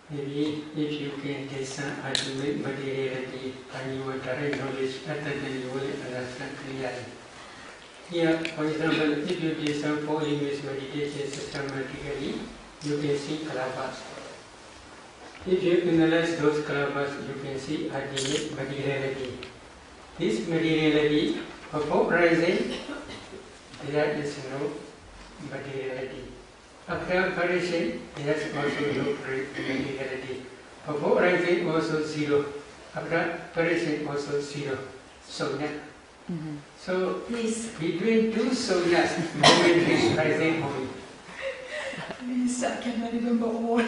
Maybe if you can get some ultimate materiality and your direct knowledge, at that time you will understand clearly. Here, for example, if you do some 4 image meditation systematically, you can see kalabas. If you analyze those kalabas, you can see ultimate materiality. This materiality, before rising, there is no materiality. After perishing, there is also no materiality. Before rising, also zero. After perishing, also zero. Sonya. So, please, between two sonyas, moment is rising only. please, I cannot remember all.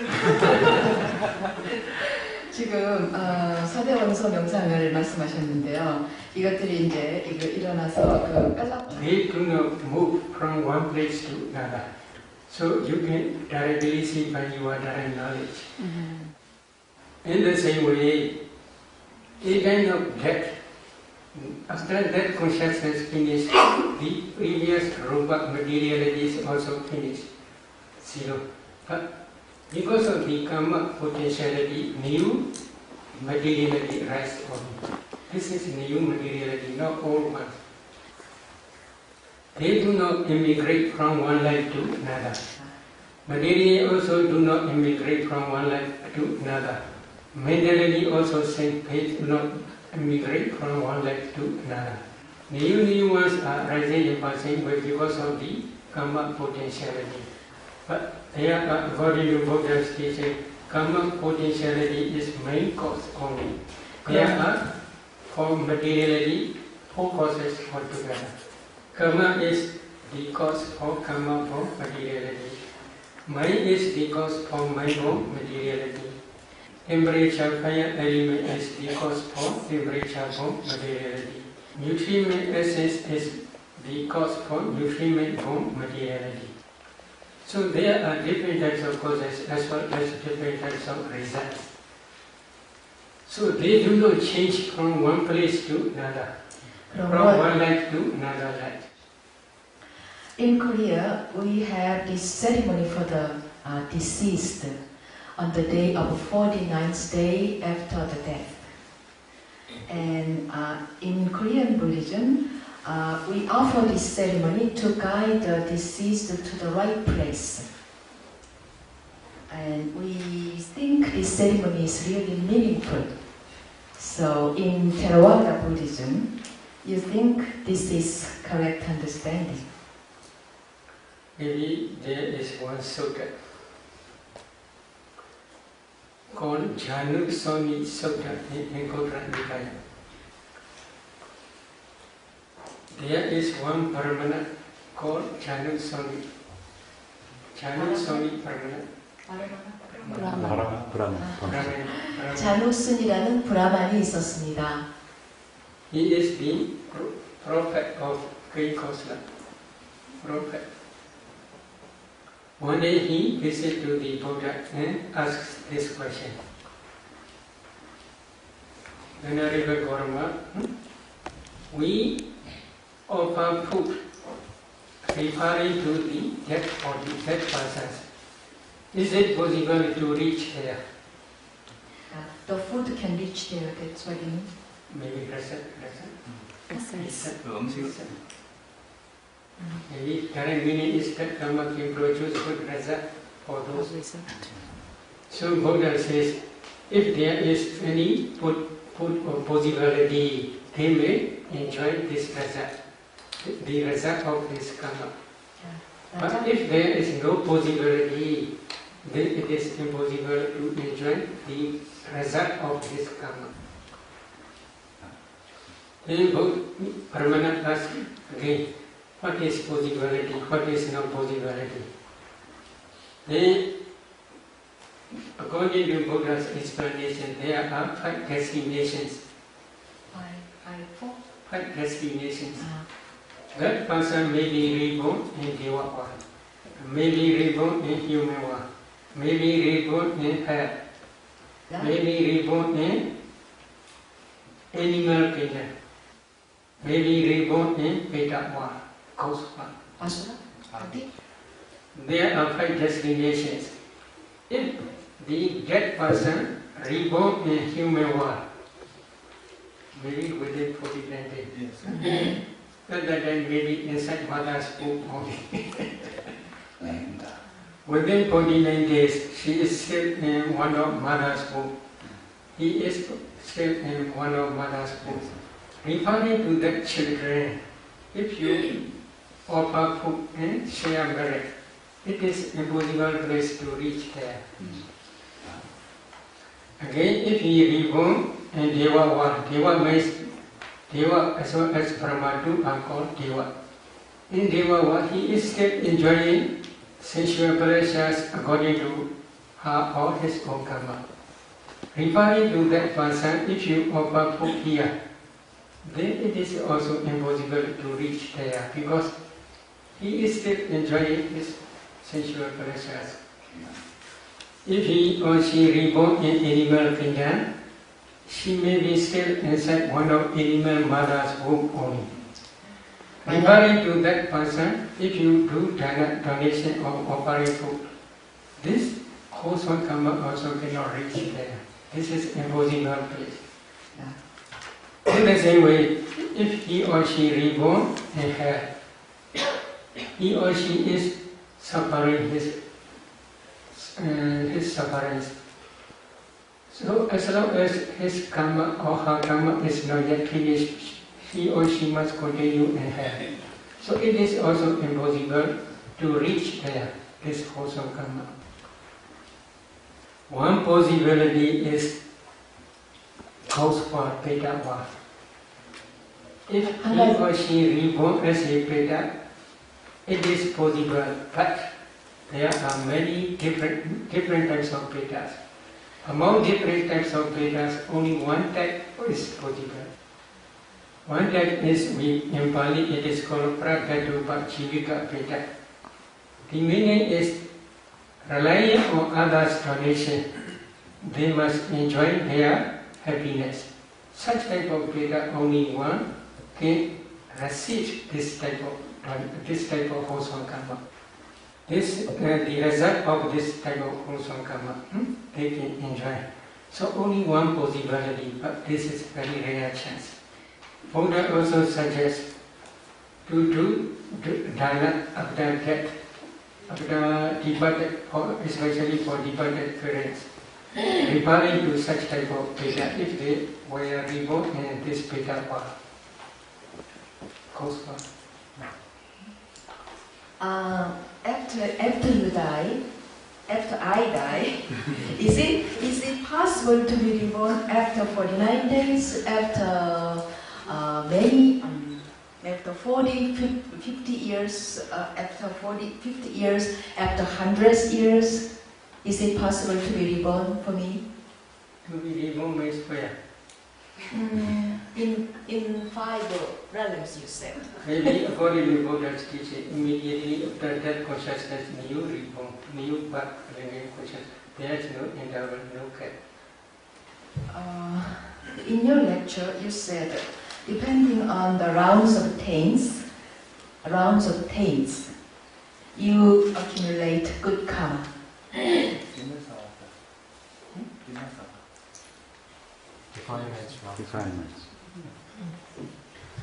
지금 사대원서 명상을 말씀하셨는데요. 이것들이 이제 일어나서 They do not move from one place to another. So you can directly see by your direct knowledge. In the same way, a kind of death. After that consciousness finished, the previous rupa materiality is also finished. Zero. But because of the karma potentiality, new materiality rises only. This is new materiality, not old one. They do not immigrate from one life to another. Materially also do not immigrate from one life to another. Mentally also same, they do not immigrate from one life to another. New ones are rising and passing away because of the karma potentiality. But here, according to Buddha's teaching, karma potentiality is main cause only. There are for materiality 4 causes altogether. Karma is the cause for karma for materiality. Mind is the cause for mind for materiality. Temperature, fire element is the cause for temperature for materiality. Nutriment essence is the cause for nutriment for materiality. So there are different types of causes as well as different types of results. So they do not change from one place to another, from one life to another life. In Korea, we have this ceremony for the deceased on the day of 49th day after the death. And in Korean Buddhism, we offer this ceremony to guide the deceased to the right place. And we think this ceremony is really meaningful. So in Theravada Buddhism, you think this is correct understanding? Maybe there is one sutta called Janusoni Sutta in Kodra Nikaya. There is one Brahmana called Janusoni. Janusoni Brahmana. 자누슨이라는 브라만이 있었습니다. He is the prophet of Greek Kosala. Prophet. One day he visited to the Buddha and asked this question. Venerable Gautama, we offer food referring to the dead body, dead persons. Is it possible to reach there? The food can reach there, that's what you mean? Maybe present. Maybe current meaning is that Karma can produce good result for those. So Buddha says, if there is any food or possibility, they may enjoy this result, the result of this karma. But if there is no possibility, then it is impossible to enjoy the result of this karma. Then Brahmana asks again, what is possibility, what is no possibility? Then, according to Buddha's explanation, there are 5 destinations. 5 destinations. That person may be reborn in Deva world, may be reborn in human world, may be reborn in hell, may be reborn in animal kingdom, may be reborn in Veda world, ghost world. There are 5 destinations. If the dead person reborn in human world, maybe within 49 days. At that time maybe inside mother's womb only. Within 49 days, she is still in one of mother's womb. He is still in one of mother's womb. Referring to that children, if you offer food and share merit, it is impossible place to reach there. Again, if he reborn in Deva world, Deva means Deva as well as Brahma too are called Deva. In Deva world, he is still enjoying sensual pleasures according to her or his own karma. Referring to that person, if you offer food here, then it is also impossible to reach there because he is still enjoying his sensual pleasures. If he or she reborn in animal kingdom, she may be still inside one of animal mother's womb only. Referring to that person, if you do donation of offering food, this wholesome karma also cannot reach there. This is impossible place. In the same way, if he or she reborn in hell, he or she is suffering his sufferings. So as long as his karma or her karma is not yet finished, he or she must continue in hell. So it is also impossible to reach there, this wholesome karma. One possibility is ghost world, Veda world. If he or she reborn as a Veda, it is possible, but there are many different types of Vedas. Among different types of Vedas, only one type is possible. One type is, in Pali, it is called Prakatupa Jivika Veda. The meaning is relying on others' donation, they must enjoy their happiness. Such type of beta only one can receive this type of wholesome karma. This the result of this type of wholesome karma they can enjoy. So only one possibility, but this is very rare chance. Buddha also suggests to do dana after death, after departed, especially for departed parents, referring to such type of beta if they were reborn in this beta world. After you die, after I die, is it possible to be reborn after 49 days, after after 40, 50 years, after 40, 50 years, after 100 years? Is it possible to be reborn for me? To be reborn means where? In 5 realms, you said. Maybe according to Buddha's teaching, immediately after that consciousness, new reborn, new birth, new consciousness. There is no interval, no gap. In your lecture, you said, depending on the rounds of taints, you accumulate good karma. Defilements.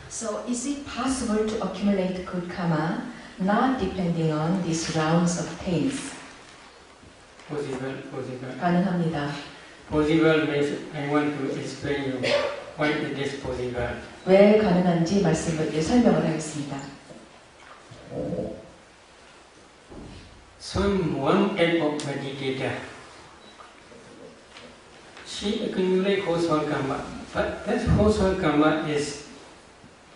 So is it possible to accumulate good karma not depending on these rounds of taints? Possible. 가능합니다. Possible means I want to explain you why it is possible. 왜 가능한지 설명을 하겠습니다. So one type of meditator, she accumulates wholesome karma, but that wholesome karma is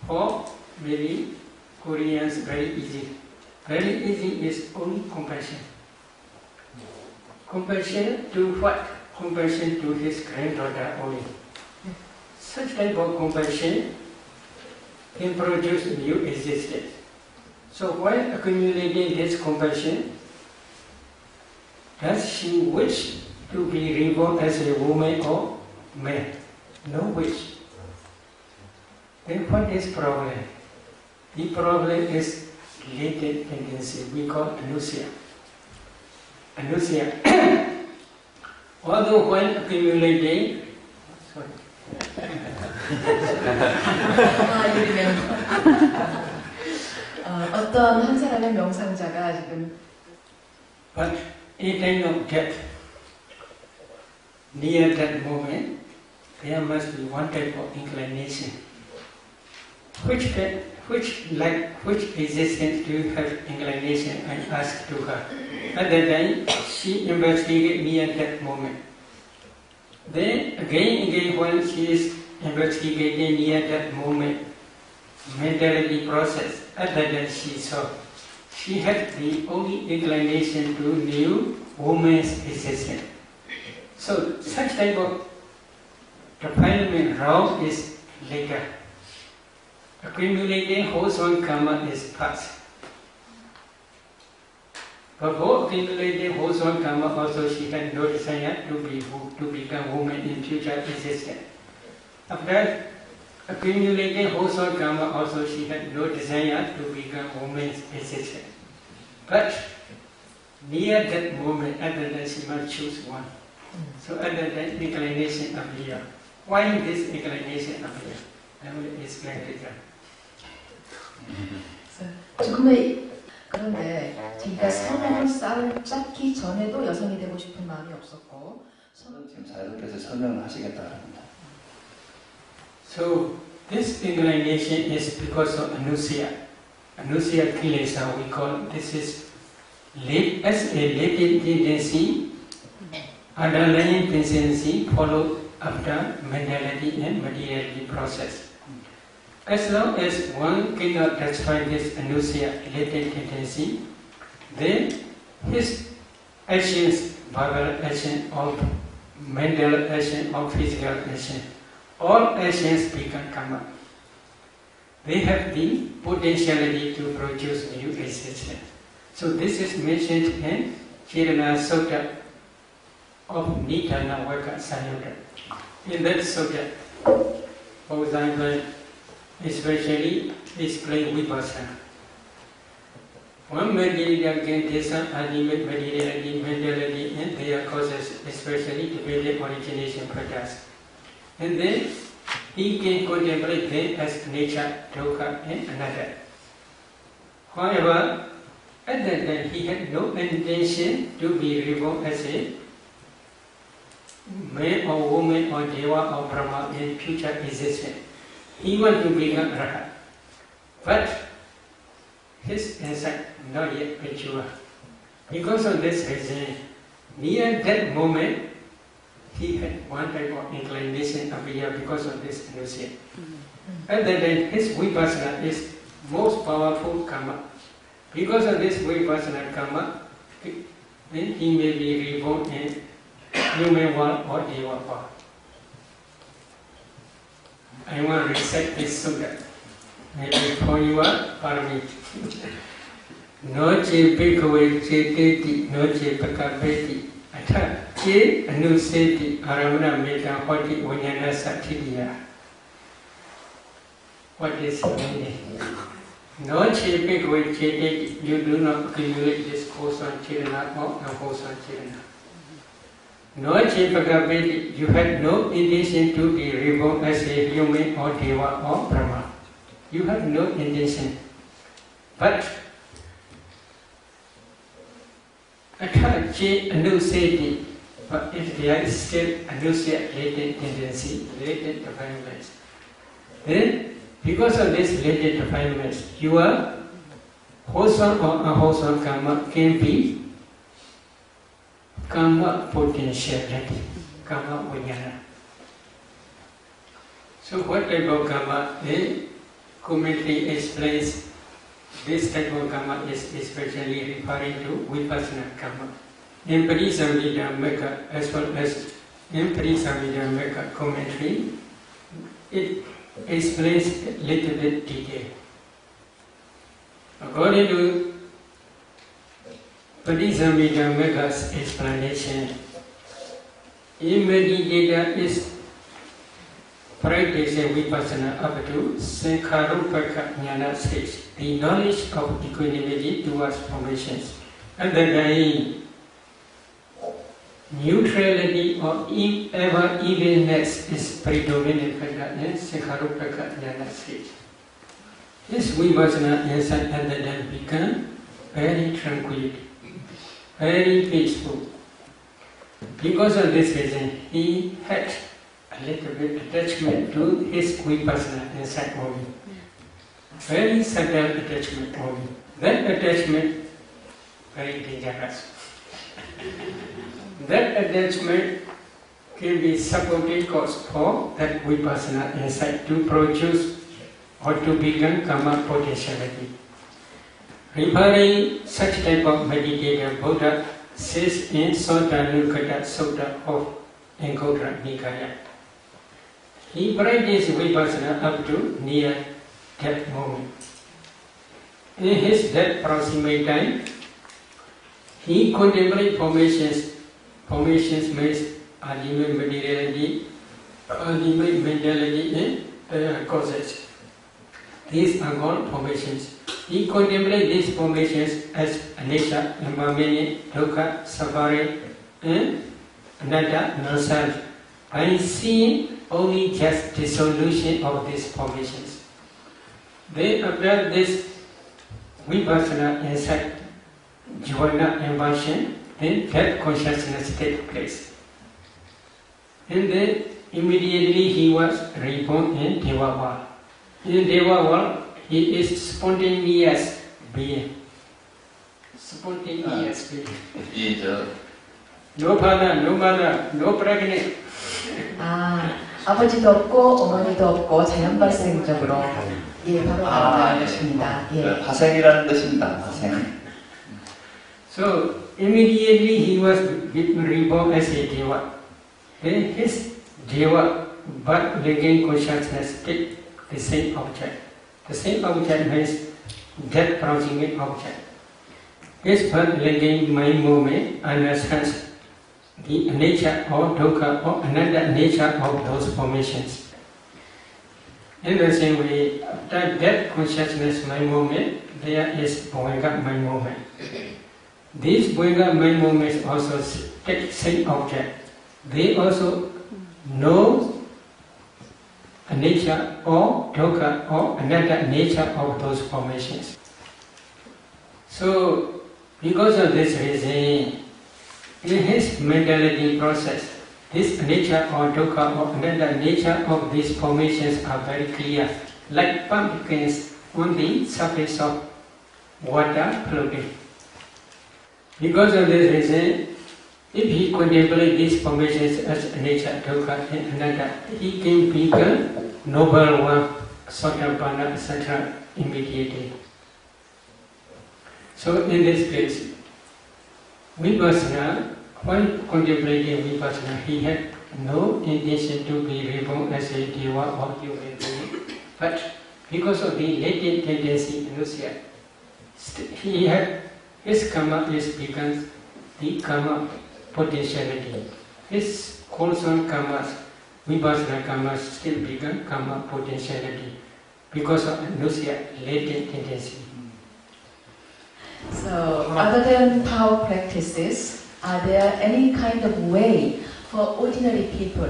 for maybe Koreans very easy. Very easy is only compassion. Compassion to what? Compassion to his granddaughter only. Such type of compassion can produce new existence. So while accumulating this compassion, does she wish to be reborn as a woman or man? No wish. Then what is problem? The problem is latent tendency. We call anusia. Although when accumulating, 어떤 한 사람의 명상자가 지금 but in time of death, near that moment, there must be one type of inclination. Which existence do you have inclination? I asked to her. At that time, she investigated me at that moment. Then again, when she is investigating me at that moment, mentality process, at that time she saw. She had the only inclination to new woman's existence. So such type of defilement round is later. Accumulating wholesome karma is past. But for accumulating wholesome karma also she had no desire to become woman in future existence. After accumulating wholesome karma also she had no desire to become woman's existence. But near that moment, at that time she must choose one. So at that time inclination appear. Why this inclination appear? I will explain later. 그런데 제가 성을 쌓기 전에도 여성이 되고 싶은 마음이 없었고 지금 자유롭게서 설명을 하시겠다 합니다. So this inclination is because of anusia. Anusia kilesa we call this is as a latent tendency, underlying tendency followed after mentality and materiality process. As long as one cannot destroy this anusia, latent tendency, then his actions, verbal action, or mental action, or physical action, all actions become karma. They have the potentiality to produce new existence. So this is mentioned in Kirana Sutta of Nidana Vaka Sayuta. In that sutta, for example, especially explain Vipassana. One material can discern ultimate materiality, mentality, and their causes, especially dependent origination products. And then he can contemplate them as nature, dukkha, and anatta. However, at that time he had no intention to be reborn as a man or woman or deva or Brahma in future existence. He wanted to become Rahat. But his insight not yet mature. Because of this reason, near that moment, he had one type of inclination appear because of this illusion. At that time, his vipassana is most powerful karma. Because of this vipassana karma, then he may be reborn in human world or deva world. I want to recite this sutta. Maybe for your paramit. Noche bhikkhave ceteti, noche pakapeti, atha che anuseti aramana metta hoti vijnana satthitiya. What is the meaning? Noche bhikkhave ceteti, you do not accumulate this wholesome chirana or unwholesome chirana. Noche pakapeti, you had no intention to be reborn as a human or deva or Brahma. You have no intention. But Athache anuseti, but if there is still anusia latent tendency, latent defilements, then because of this latent defilements, your wholesome or unwholesome karma can be karma potentiality, karma vijnana. So what type of karma? The commentary explains this type of karma is especially referring to vipassana karma. In Parisamhita Mekka as well as in Parisamhita Mekka commentary, it explains a little bit detail. According to Parisamhita Mekka's explanation, meditator is practicing vipassana up to Sankharupaka Jnana stage, the knowledge of equanimity towards formations. And then neutrality or ever evenness is predominant factor in Sankharupaka Jnana stage. This vipassana insight and then become very tranquil, very peaceful. Because of this reason, he had a little bit attachment to his vipassana insight only. Very subtle attachment only. That attachment very dangerous. That attachment can be supportive cause for that vipassana insight to produce or to become karma potentiality. Referring such type of meditator, Buddha says in Sotanukata Sutta of Anguttara Nikaya. He practiced vipassana up to near death moment. In his death proximate time, he contemplated formations. Formations means ultimate materiality, ultimate mentality, and their causes. These are called formations. He contemplated these formations as anicca, impermanent, dukkha, suffering, and anatta, non-self, by seeing only just dissolution of these formations. They apply this vipassana insight, jhana inversion, then that consciousness takes place. And then immediately he was reborn in Deva world. In Deva world, he is spontaneous being. Spontaneous being. No father, no mother, no pregnant. 아버지도 없고 어머니도 없고 자연 발생적으로 바로 알아보십니다. 화생이라는 뜻입니다. 화생. So immediately he was reborn as a deva. Then his deva, but regain consciousness, take the same object. The same object means death proximate object. His birth linking mind movement understands the nature or dukkha or another nature of those formations. In the same way, after that consciousness mind movement, there is bhavanga mind movement. These bhavanga mind movements also take same object. They also know a nature or dukkha or another nature of those formations. So, because of this reason, in his mentality process, this nature or dukkha or another nature of these formations are very clear, like pumpkins on the surface of water floating. Because of this reason, if he contemplates these formations as nature, dukkha and another, he can become noble one, sotapanna, etc. immediately. So in this case, Vipassana, while contemplating Vipassana, he had no intention to be reborn as a deva or human being, but because of the latent tendency inertia, he had his karma is become the karma potentiality. His wholesome karmas, Vipassana karmas, still become karma potentiality because of inertia, latent tendency. So, other than power practices, are there any kind of way for ordinary people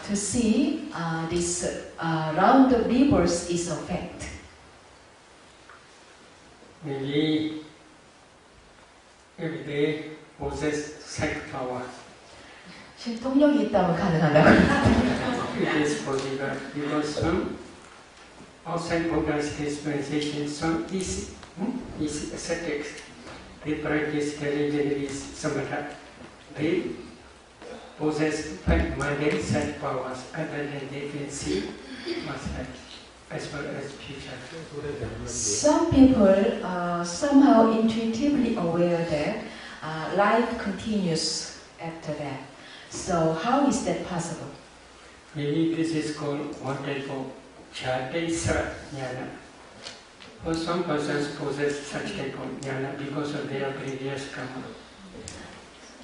to see this round of rebirth is a fact? Maybe if they possess psychic power, 통력이 있다면 가능하다고. it is possible because some outside Buddha's dispensation, some is ascetics, they practice generally samatha. They possess minded self powers, other than they can see past as well as future. Some people are somehow intuitively aware that life continues after that. So how is that possible? Maybe this is called Untitled Chapter jnana. For some persons possess such type of jnana because of their previous karma.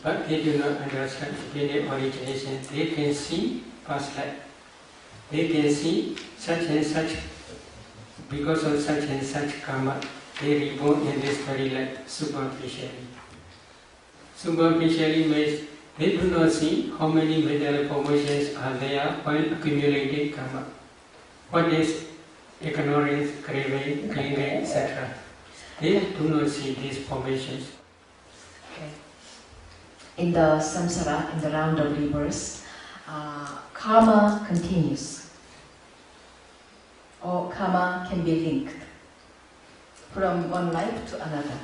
But they do not understand dependent origination. They can see past life. They can see such and such, because of such and such karma, they reborn in this very life superficially. Superficially means they do not see how many material formations are there while accumulating karma. What is ignorance, craving, clinging, etc. They do not see these formations. Okay. In the samsara, in the round of rebirth, karma continues. Or karma can be linked from one life to another.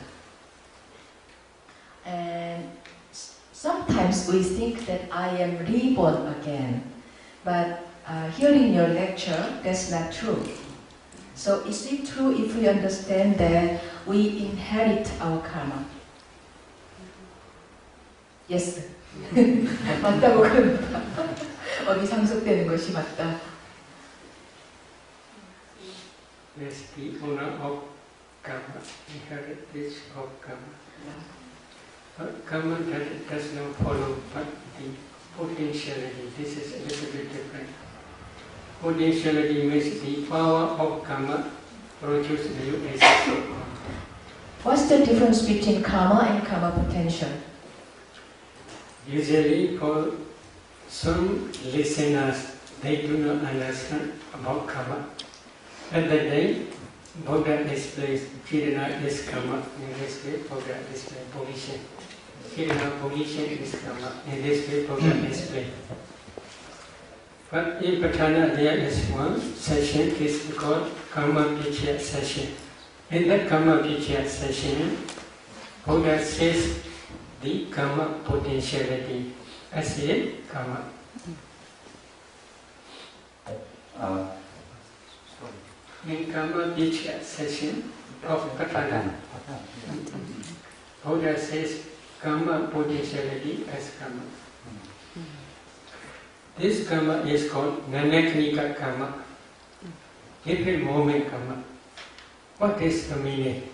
And sometimes we think that I am reborn again. But hearing your lecture, that's not true. So is it true if we understand that we inherit our karma? Yes. 맞다고 그럽니다. 어디 상속되는 것이 맞다. Yes, the owner of karma, inheritance of karma. But karma does not follow, but the potentiality. This is a little bit different. Potentiality means the power of karma produces new essence of karma. What's the difference between karma and karma potential? Usually for some listeners, they do not understand about karma. At the day, Buddha displays Kirana is karma, in this way Buddha displays position. Kirana position is karma, in this way Buddha displays. But in Patana there is one session, this is called Karma Vichya session. In that Karma Vichya session, Buddha says the karma potentiality as a karma. In Karma Vichya session of Patana, Buddha says karma potentiality as karma. This karma is called Nanakanika karma, different moment karma. What is the meaning?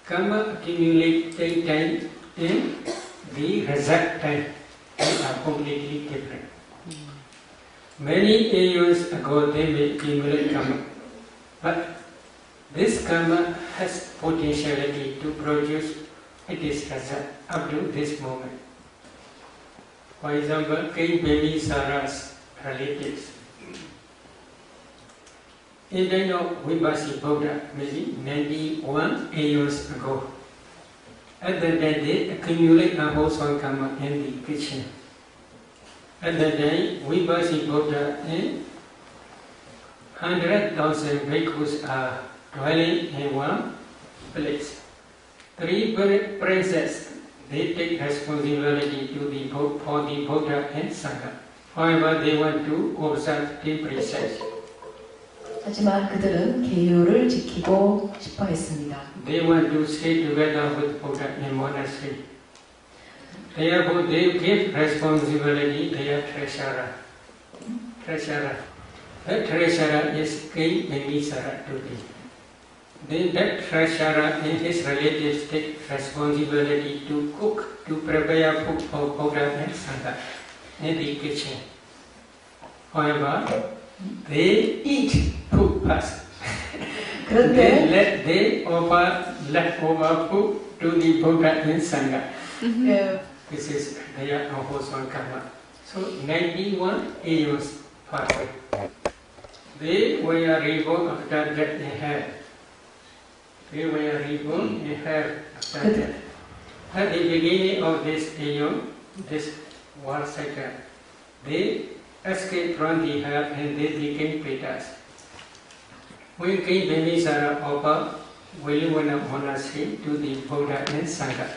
karma accumulate take time and the result time are completely different. Many aeons ago they may accumulate karma, but this karma has potentiality to produce its result up to this moment. For example, King Baby Sarah's relatives. In the of Vipassi Buddha, maybe 91 aeons ago, at that time they accumulate a wholesome karma in the kitchen. At that time, Vipassi Buddha and 100,000 bhikkhus are dwelling in one place. 3 princes, they take responsibility for the Buddha and Sangha. However, they want to observe the precepts. 하지만 그들은 계율을 지키고 싶어 했습니다. They want to stay together with Buddha in monastery. Therefore, they give responsibility their treasurer. That treasurer is King Bimbisara today. Then that treasurer and his relatives take responsibility to cook, to prepare food for Buddha and Sangha in the kitchen. However, they eat food first. They offer leftover food to the Buddha and Sangha. This is their unwholesome karma. So 91 aeons passed away. They were reborn after that in hell. They were reborn in hell after that. At the beginning of this aeon, this world cycle, they escaped from the hell and they became Pretas. When King Bimbisara offered Veluvana monastery to the Buddha and Sangha,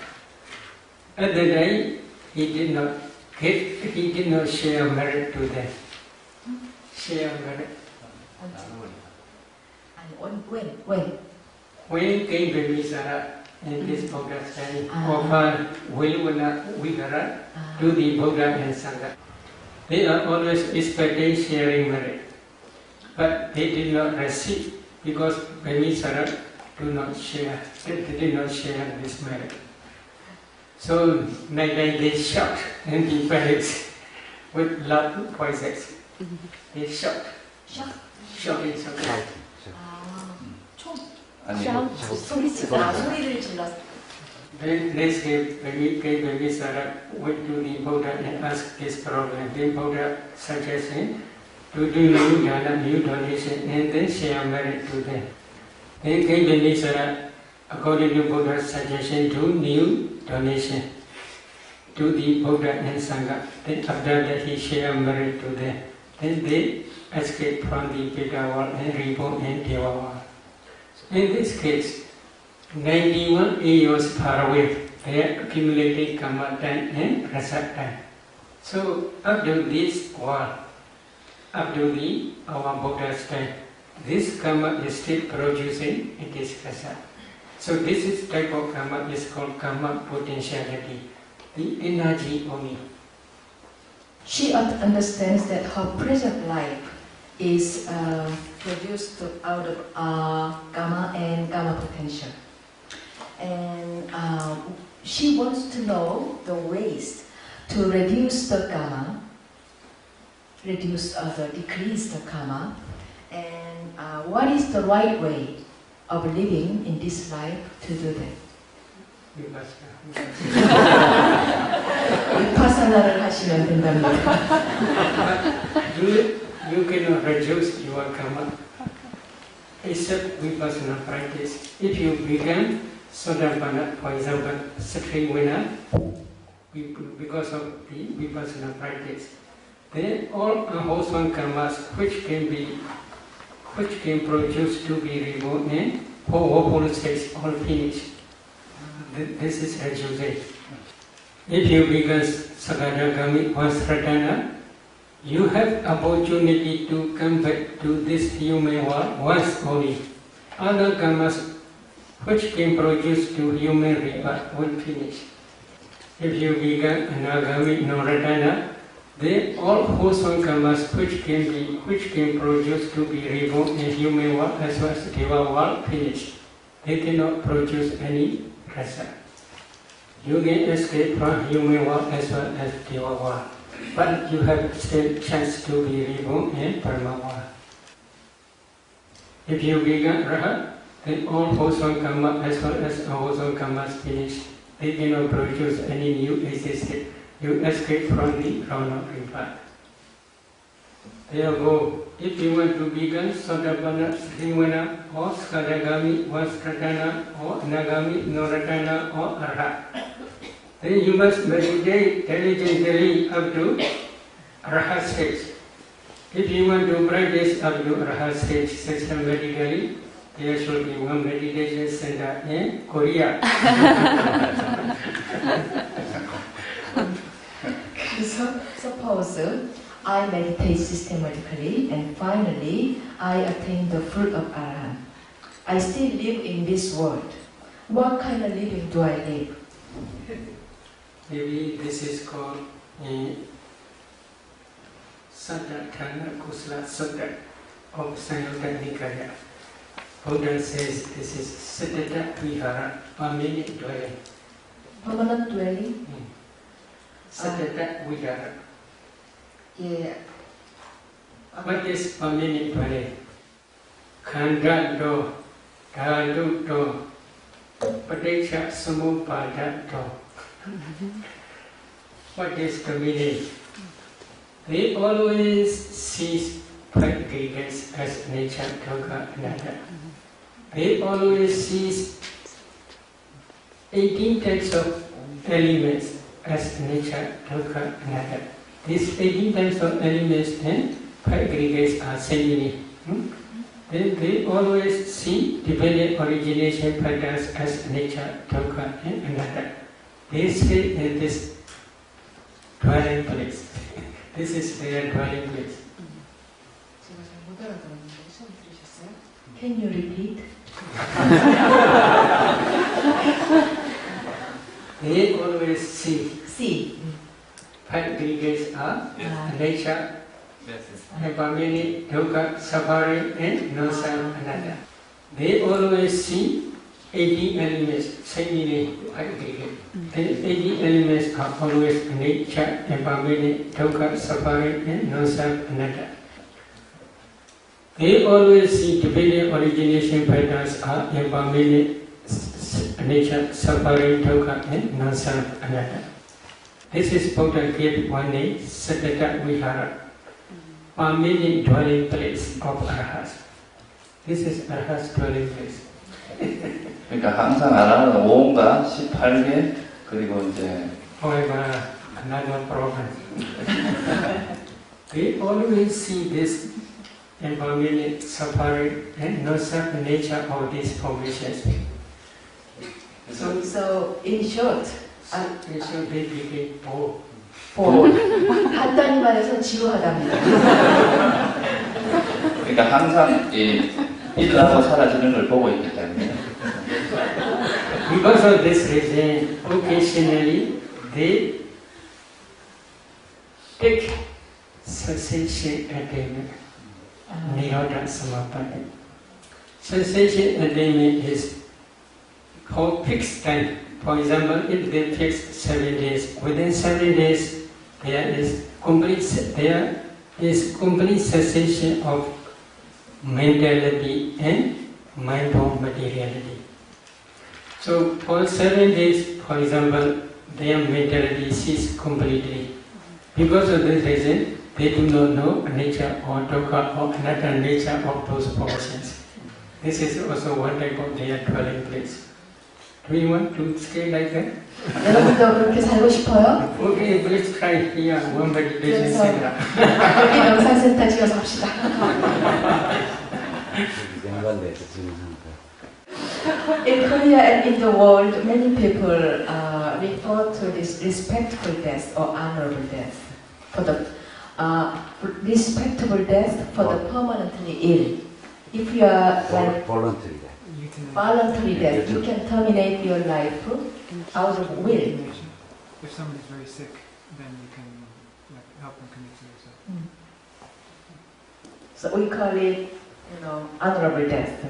at the time he did not share merit to them. Share merit. When King Bimbisara in this Buddha's time offered Veluvana Vihara to the Buddha and Sangha, they are always expecting sharing merit, but they did not receive because Bimbisara did not share this merit. So they shocked and the parents with love voices. They shocked. Shocking. 소리를 질렀어. Then next day, Bimbisara went to the Buddha and asked this problem. Then Buddha suggested to do new dana, new donation, and then share merit to them. Then King Bimbisara, according to Buddha's suggestion, do new donation to the Buddha and Sangha. Then after that he shared merit to them. Then they escaped from the Veda world and reborn in Deva world. In this case, 91 years far away, they accumulated karma time and result time. So up to this world, up to our Buddha's time, this karma is still producing its result. So this is type of karma is called karma potentiality, the energy only. She understands that her present life is produced out of karma and karma potential. And she wants to know the ways to reduce the karma, decrease the karma, and what is the right way of living in this life to do that. vipassana를 하시면 된답니다. You cannot reduce your karma except vipassana practice. If you become Sodapanna, for example, Satri winner, because of the vipassana practice, then all unwholesome karmas which can produce to be reborn in four states all finished. This is reducing. If you become Sagadagami or Sratana, you have opportunity to come back to this human world once only. Other karmas which can produce to human rebirth will finish. If you become Anagami Noradana, then all wholesome karmas which can produce to be reborn in human world as well as Deva world finish. they cannot produce any rasa. You can escape from human world as well as deva world, but you have still chance to be reborn in Parama world. If you become rahat, then all wholesome karma as well as unwholesome karma is finished. They cannot produce any new existence. You escape from the round of rebirth. Therefore, if you want to become Sotapanna, Srimana, or Skadagami, Vastratana, or Anagami, Noratana, or Arhat, then you must meditate diligently up to Arhat stage. If you want to practice up to Arhat stage systematically, there should be one meditation center in Korea. So, suppose I meditate systematically and finally I attain the fruit of Arahant. I still live in this world. What kind of living do I live? Maybe this is called Saddha Kusala Sutta of Sayutta Nikaya. Buddha says this is Siddhata Vihara, permanent dwelling. Permanent dwelling? Siddhata Vihara. Yeah. What is permanent dwelling? Khanda do, dhatu do, paticca samuppada do. What is the meaning? They always see five aggregates as nature, dukkha, anatta. They always see 18 types of elements as nature, dukkha, anatta. These 18 types of elements and five aggregates are same. Then they always see dependent origination patterns as nature, dukkha, and anatta. They stay in this dwelling place. This is their dwelling place. Can you repeat? They always see. See. Five aggregates are nature, permanent, dukkha, suffering, and non-self, anatta. They always see 80 elements, same meaning, five aggregates. Then 80 elements are always nature, permanent, dukkha, suffering, and non-self, anatta. They always see dependent origination patterns are impermanent, nature, suffering, dukkha, and non-self, anatta. This is Buddha gave one name, Siddhata Vihara, permanent dwelling place of Arhats. This is Arhat's dwelling place. 그러니까 항상 아라는 5가 18개 그리고 이제 However, another problem. They always see this impermanent, suffering, and non-self nature of these formations. So in short, They should be became poor. 간단히 말해서 지루하답니다. 그러니까 항상 이 일어나고 사라지는 걸 보고 있기 때문에. Because of this reason, occasionally they take cessation attainment, nirodha samapatti. Cessation attainment is called fixed time. For example, if they fix 7 days, within 7 days there is complete cessation of mentality and mind of materiality. So for 7 days, for example, their mentality ceases completely. Because of this reason, they do not know nature or dukkha or anatta nature of those portions. This is also one type of their dwelling place. Do you want to stay like that? 여러분도 그렇게 살고 싶어요? Okay, let's try here one meditation center. 여기 명상센터 지어서 합시다. In Korea and in the world, many people refer to this respectful death or honorable death. For the respectable death for the permanently ill. If you are like voluntary death, you can terminate your life out of will. If somebody is very sick, then you can help them commit suicide. So we call it, honorable death.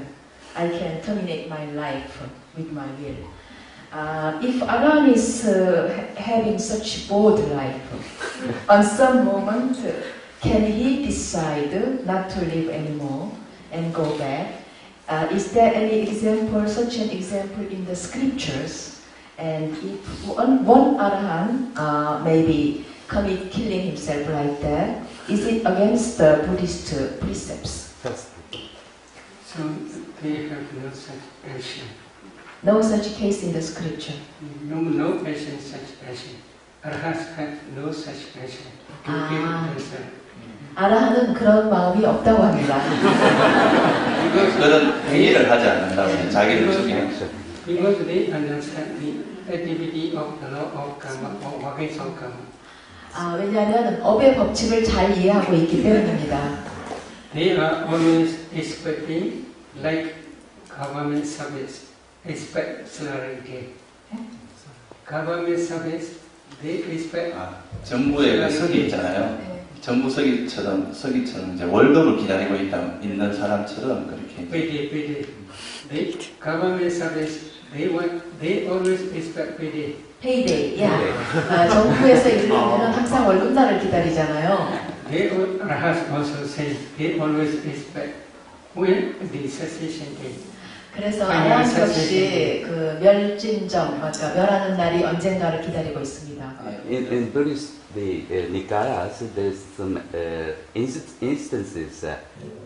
I can terminate my life with my will. If Arhan is having such bold life, on some moment, can he decide not to live anymore and go back? Is there any example, such an example in the scriptures? And if one Arhan maybe commit killing himself like that, is it against the Buddhist precepts? So they have no such action. No such case in the scripture. No action such action. Arhats have no such action to kill themselves. 아라한은 그런 마음이 없다고 합니다. 그런 행위를 하지 않는다고 자기를 죽이는 거죠. Because they understand the activity of the law of karma or workings of karma. 왜냐하면 업의 법칙을 잘 이해하고 있기 때문입니다. They are always expecting, like government service, expect salary gain. Government service, they expect. 정부의 그 석이 있잖아요. 정부 서기처럼 이제 월급을 기다리고 있는 사람처럼 그렇게. Payday. They government service, they always expect payday. Payday, 정부에서 일을 하면 항상 월급날을 기다리잖아요. They also say they always expect when the cessation day. 그래서 아라한 역시 그 멸진정, 그러니까 멸하는 날이 언젠가를 기다리고 있습니다. In Buddhist the Nikayas, there's some instances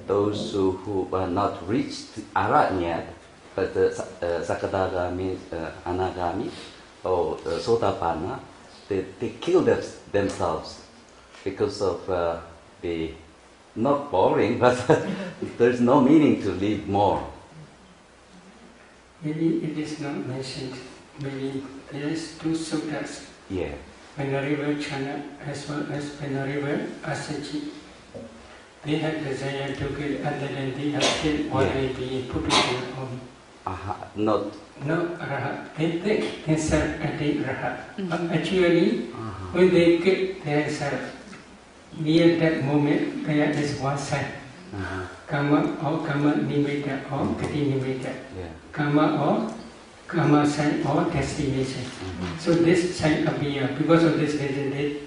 those who are not reached Arhat yet, but Sakadagami, Anagami, or Sotapanna, they kill themselves because of the not boring, but there's no meaning to live more. Maybe it is not mentioned. Maybe there is two sutras. Yeah. Venerable Chana as well as Venerable Asaji. They had desire to kill and then they have killed while they being put on. Not. No Rahat. They take themselves and they Rahat. Actually, when they kill themselves, near that moment there is one sign. Karma or Karma Nimitta or Gati Nimitta. Karma or Karma sign or destination. So this sign appear. Because of this reason they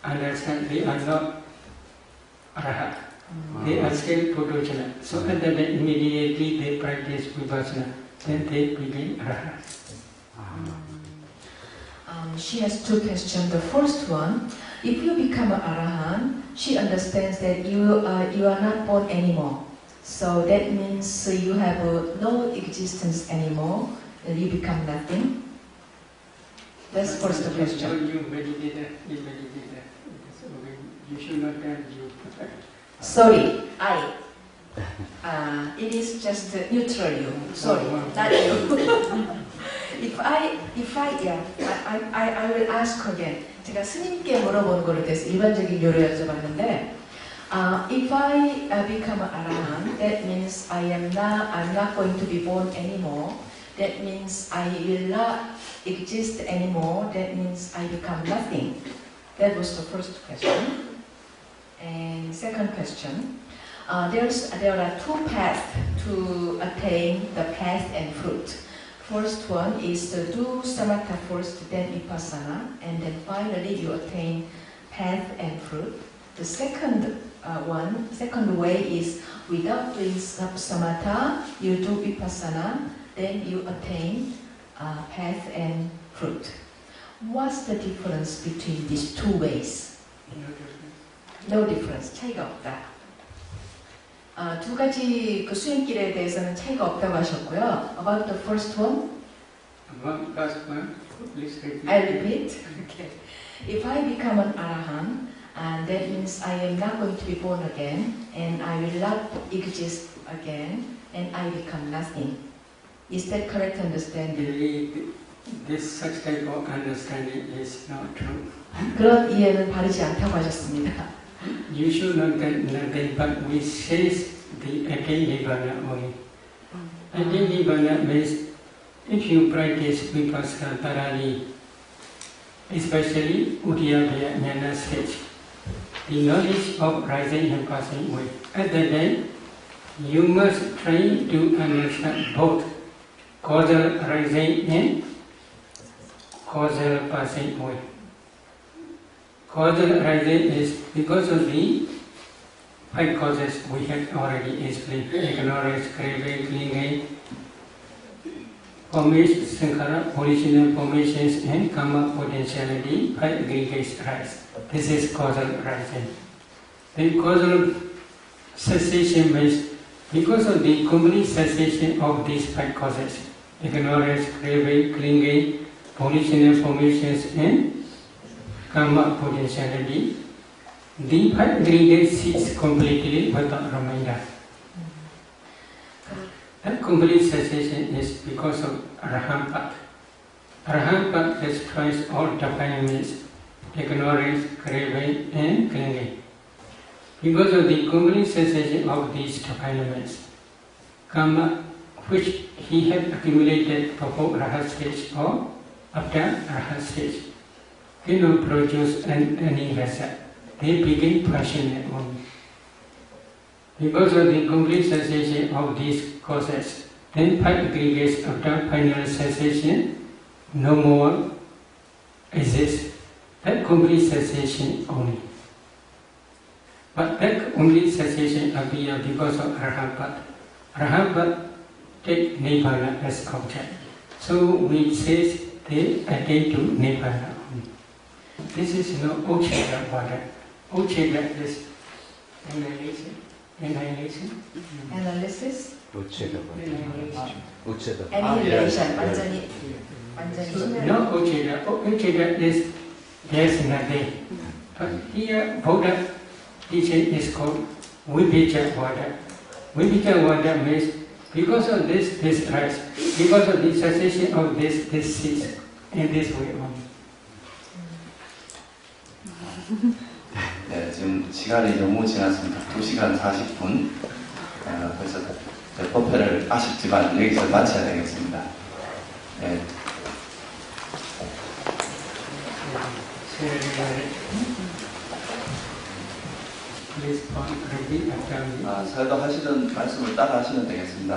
understand they are not Rahat. They are still Puddhojana. So and then immediately they practice Vipassana. Then they begin Rahat. She has two questions. The first one, if you become an Arahant, she understands that you are not born anymore. So that means you have no existence anymore, and you become nothing. That's the first question. You meditate. You should not tell you. Sorry, it is just neutral you. Sorry, not you. I will ask again. 제가 스님께 물어보는 거를 대해서 일반적인 요로 여쭤봤는데, if I become an Arahant, that means I'm not going to be born anymore. That means I will not exist anymore. That means I become nothing. That was the first question. And second question, there are two paths to attain the path and fruit. First one is to do samatha first, then vipassana, and then finally you attain path and fruit. The second way is without doing samatha, you do vipassana, then you attain path and fruit. What's the difference between these two ways? No difference. 차이가 없다. 두 가지 그 수행길에 대해서는 차이가 없다고 하셨고요. About the first one? First one, please repeat. I'll repeat. Okay. If I become an Arahant, and that means I am not going to be born again, and I will not exist again, and I become nothing. Is that correct understanding? This such type of understanding is not true. 그런 이해는 바르지 않다고 하셨습니다. You should not get nothing, but we say the attain nibbana only. Attain nibbana means if you practice vipassana thoroughly, especially Udiyabhaya Jnana stage, the knowledge of rising and passing away. At that time, you must try to understand both causal arising and causal passing away. Causal arising is because of the 5 causes we had already explained: ignorance, craving, clinging, formation, sankhara, original formations, and karma potentiality. 5 aggregates arise. This is causal arising. Then causal cessation means because of the complete cessation of these 5 causes: ignorance, craving, clinging, original formations, and karma potentiality. The 5 aggregates cease completely without reminder. That complete cessation is because of Arahant path. Arahant path destroys all defilements, ignorance, craving, and clinging. Because of the complete cessation of these defilements, karma which he had accumulated before Arahant stage or after Arahant stage cannot produce any result. They begin functioning only. Because of the complete cessation of these causes, then 5 aggregates after final cessation no more exist. That complete cessation only. But that only cessation appears because of Arahant path. Arahant path take Nibbana as object. So we say they attain to Nibbana only. This is no Ucheda Vada. Ucheda is annihilation. Annihilation. Analysis. 우체가 Annihilation. 완전히 No Ucheda. Ucheda is there's nothing. But here Buddha teaching is called Vibhija Vada. Vibhija Vada means because of this rise. Because of the cessation of this cease. In this way only. 네, 지금 시간이 너무 지났습니다. 2시간 40분. 그래서 법회를 아쉽지만 여기서 마쳐야 되겠습니다. 네. 설교하시는 말씀을 따라 하시면 되겠습니다.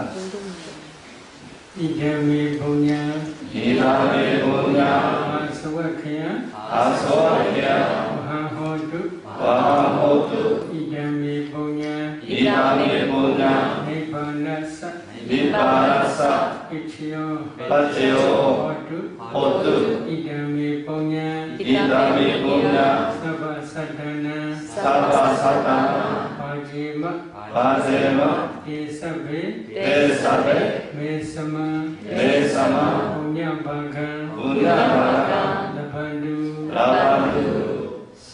이담에 보냐 아소와케야 와하호두 이담에 보냐 니바나사 이치요 호두 이담에 보냐 사바사다나 바제마 에사베 메사마 우냐바가 라반두 사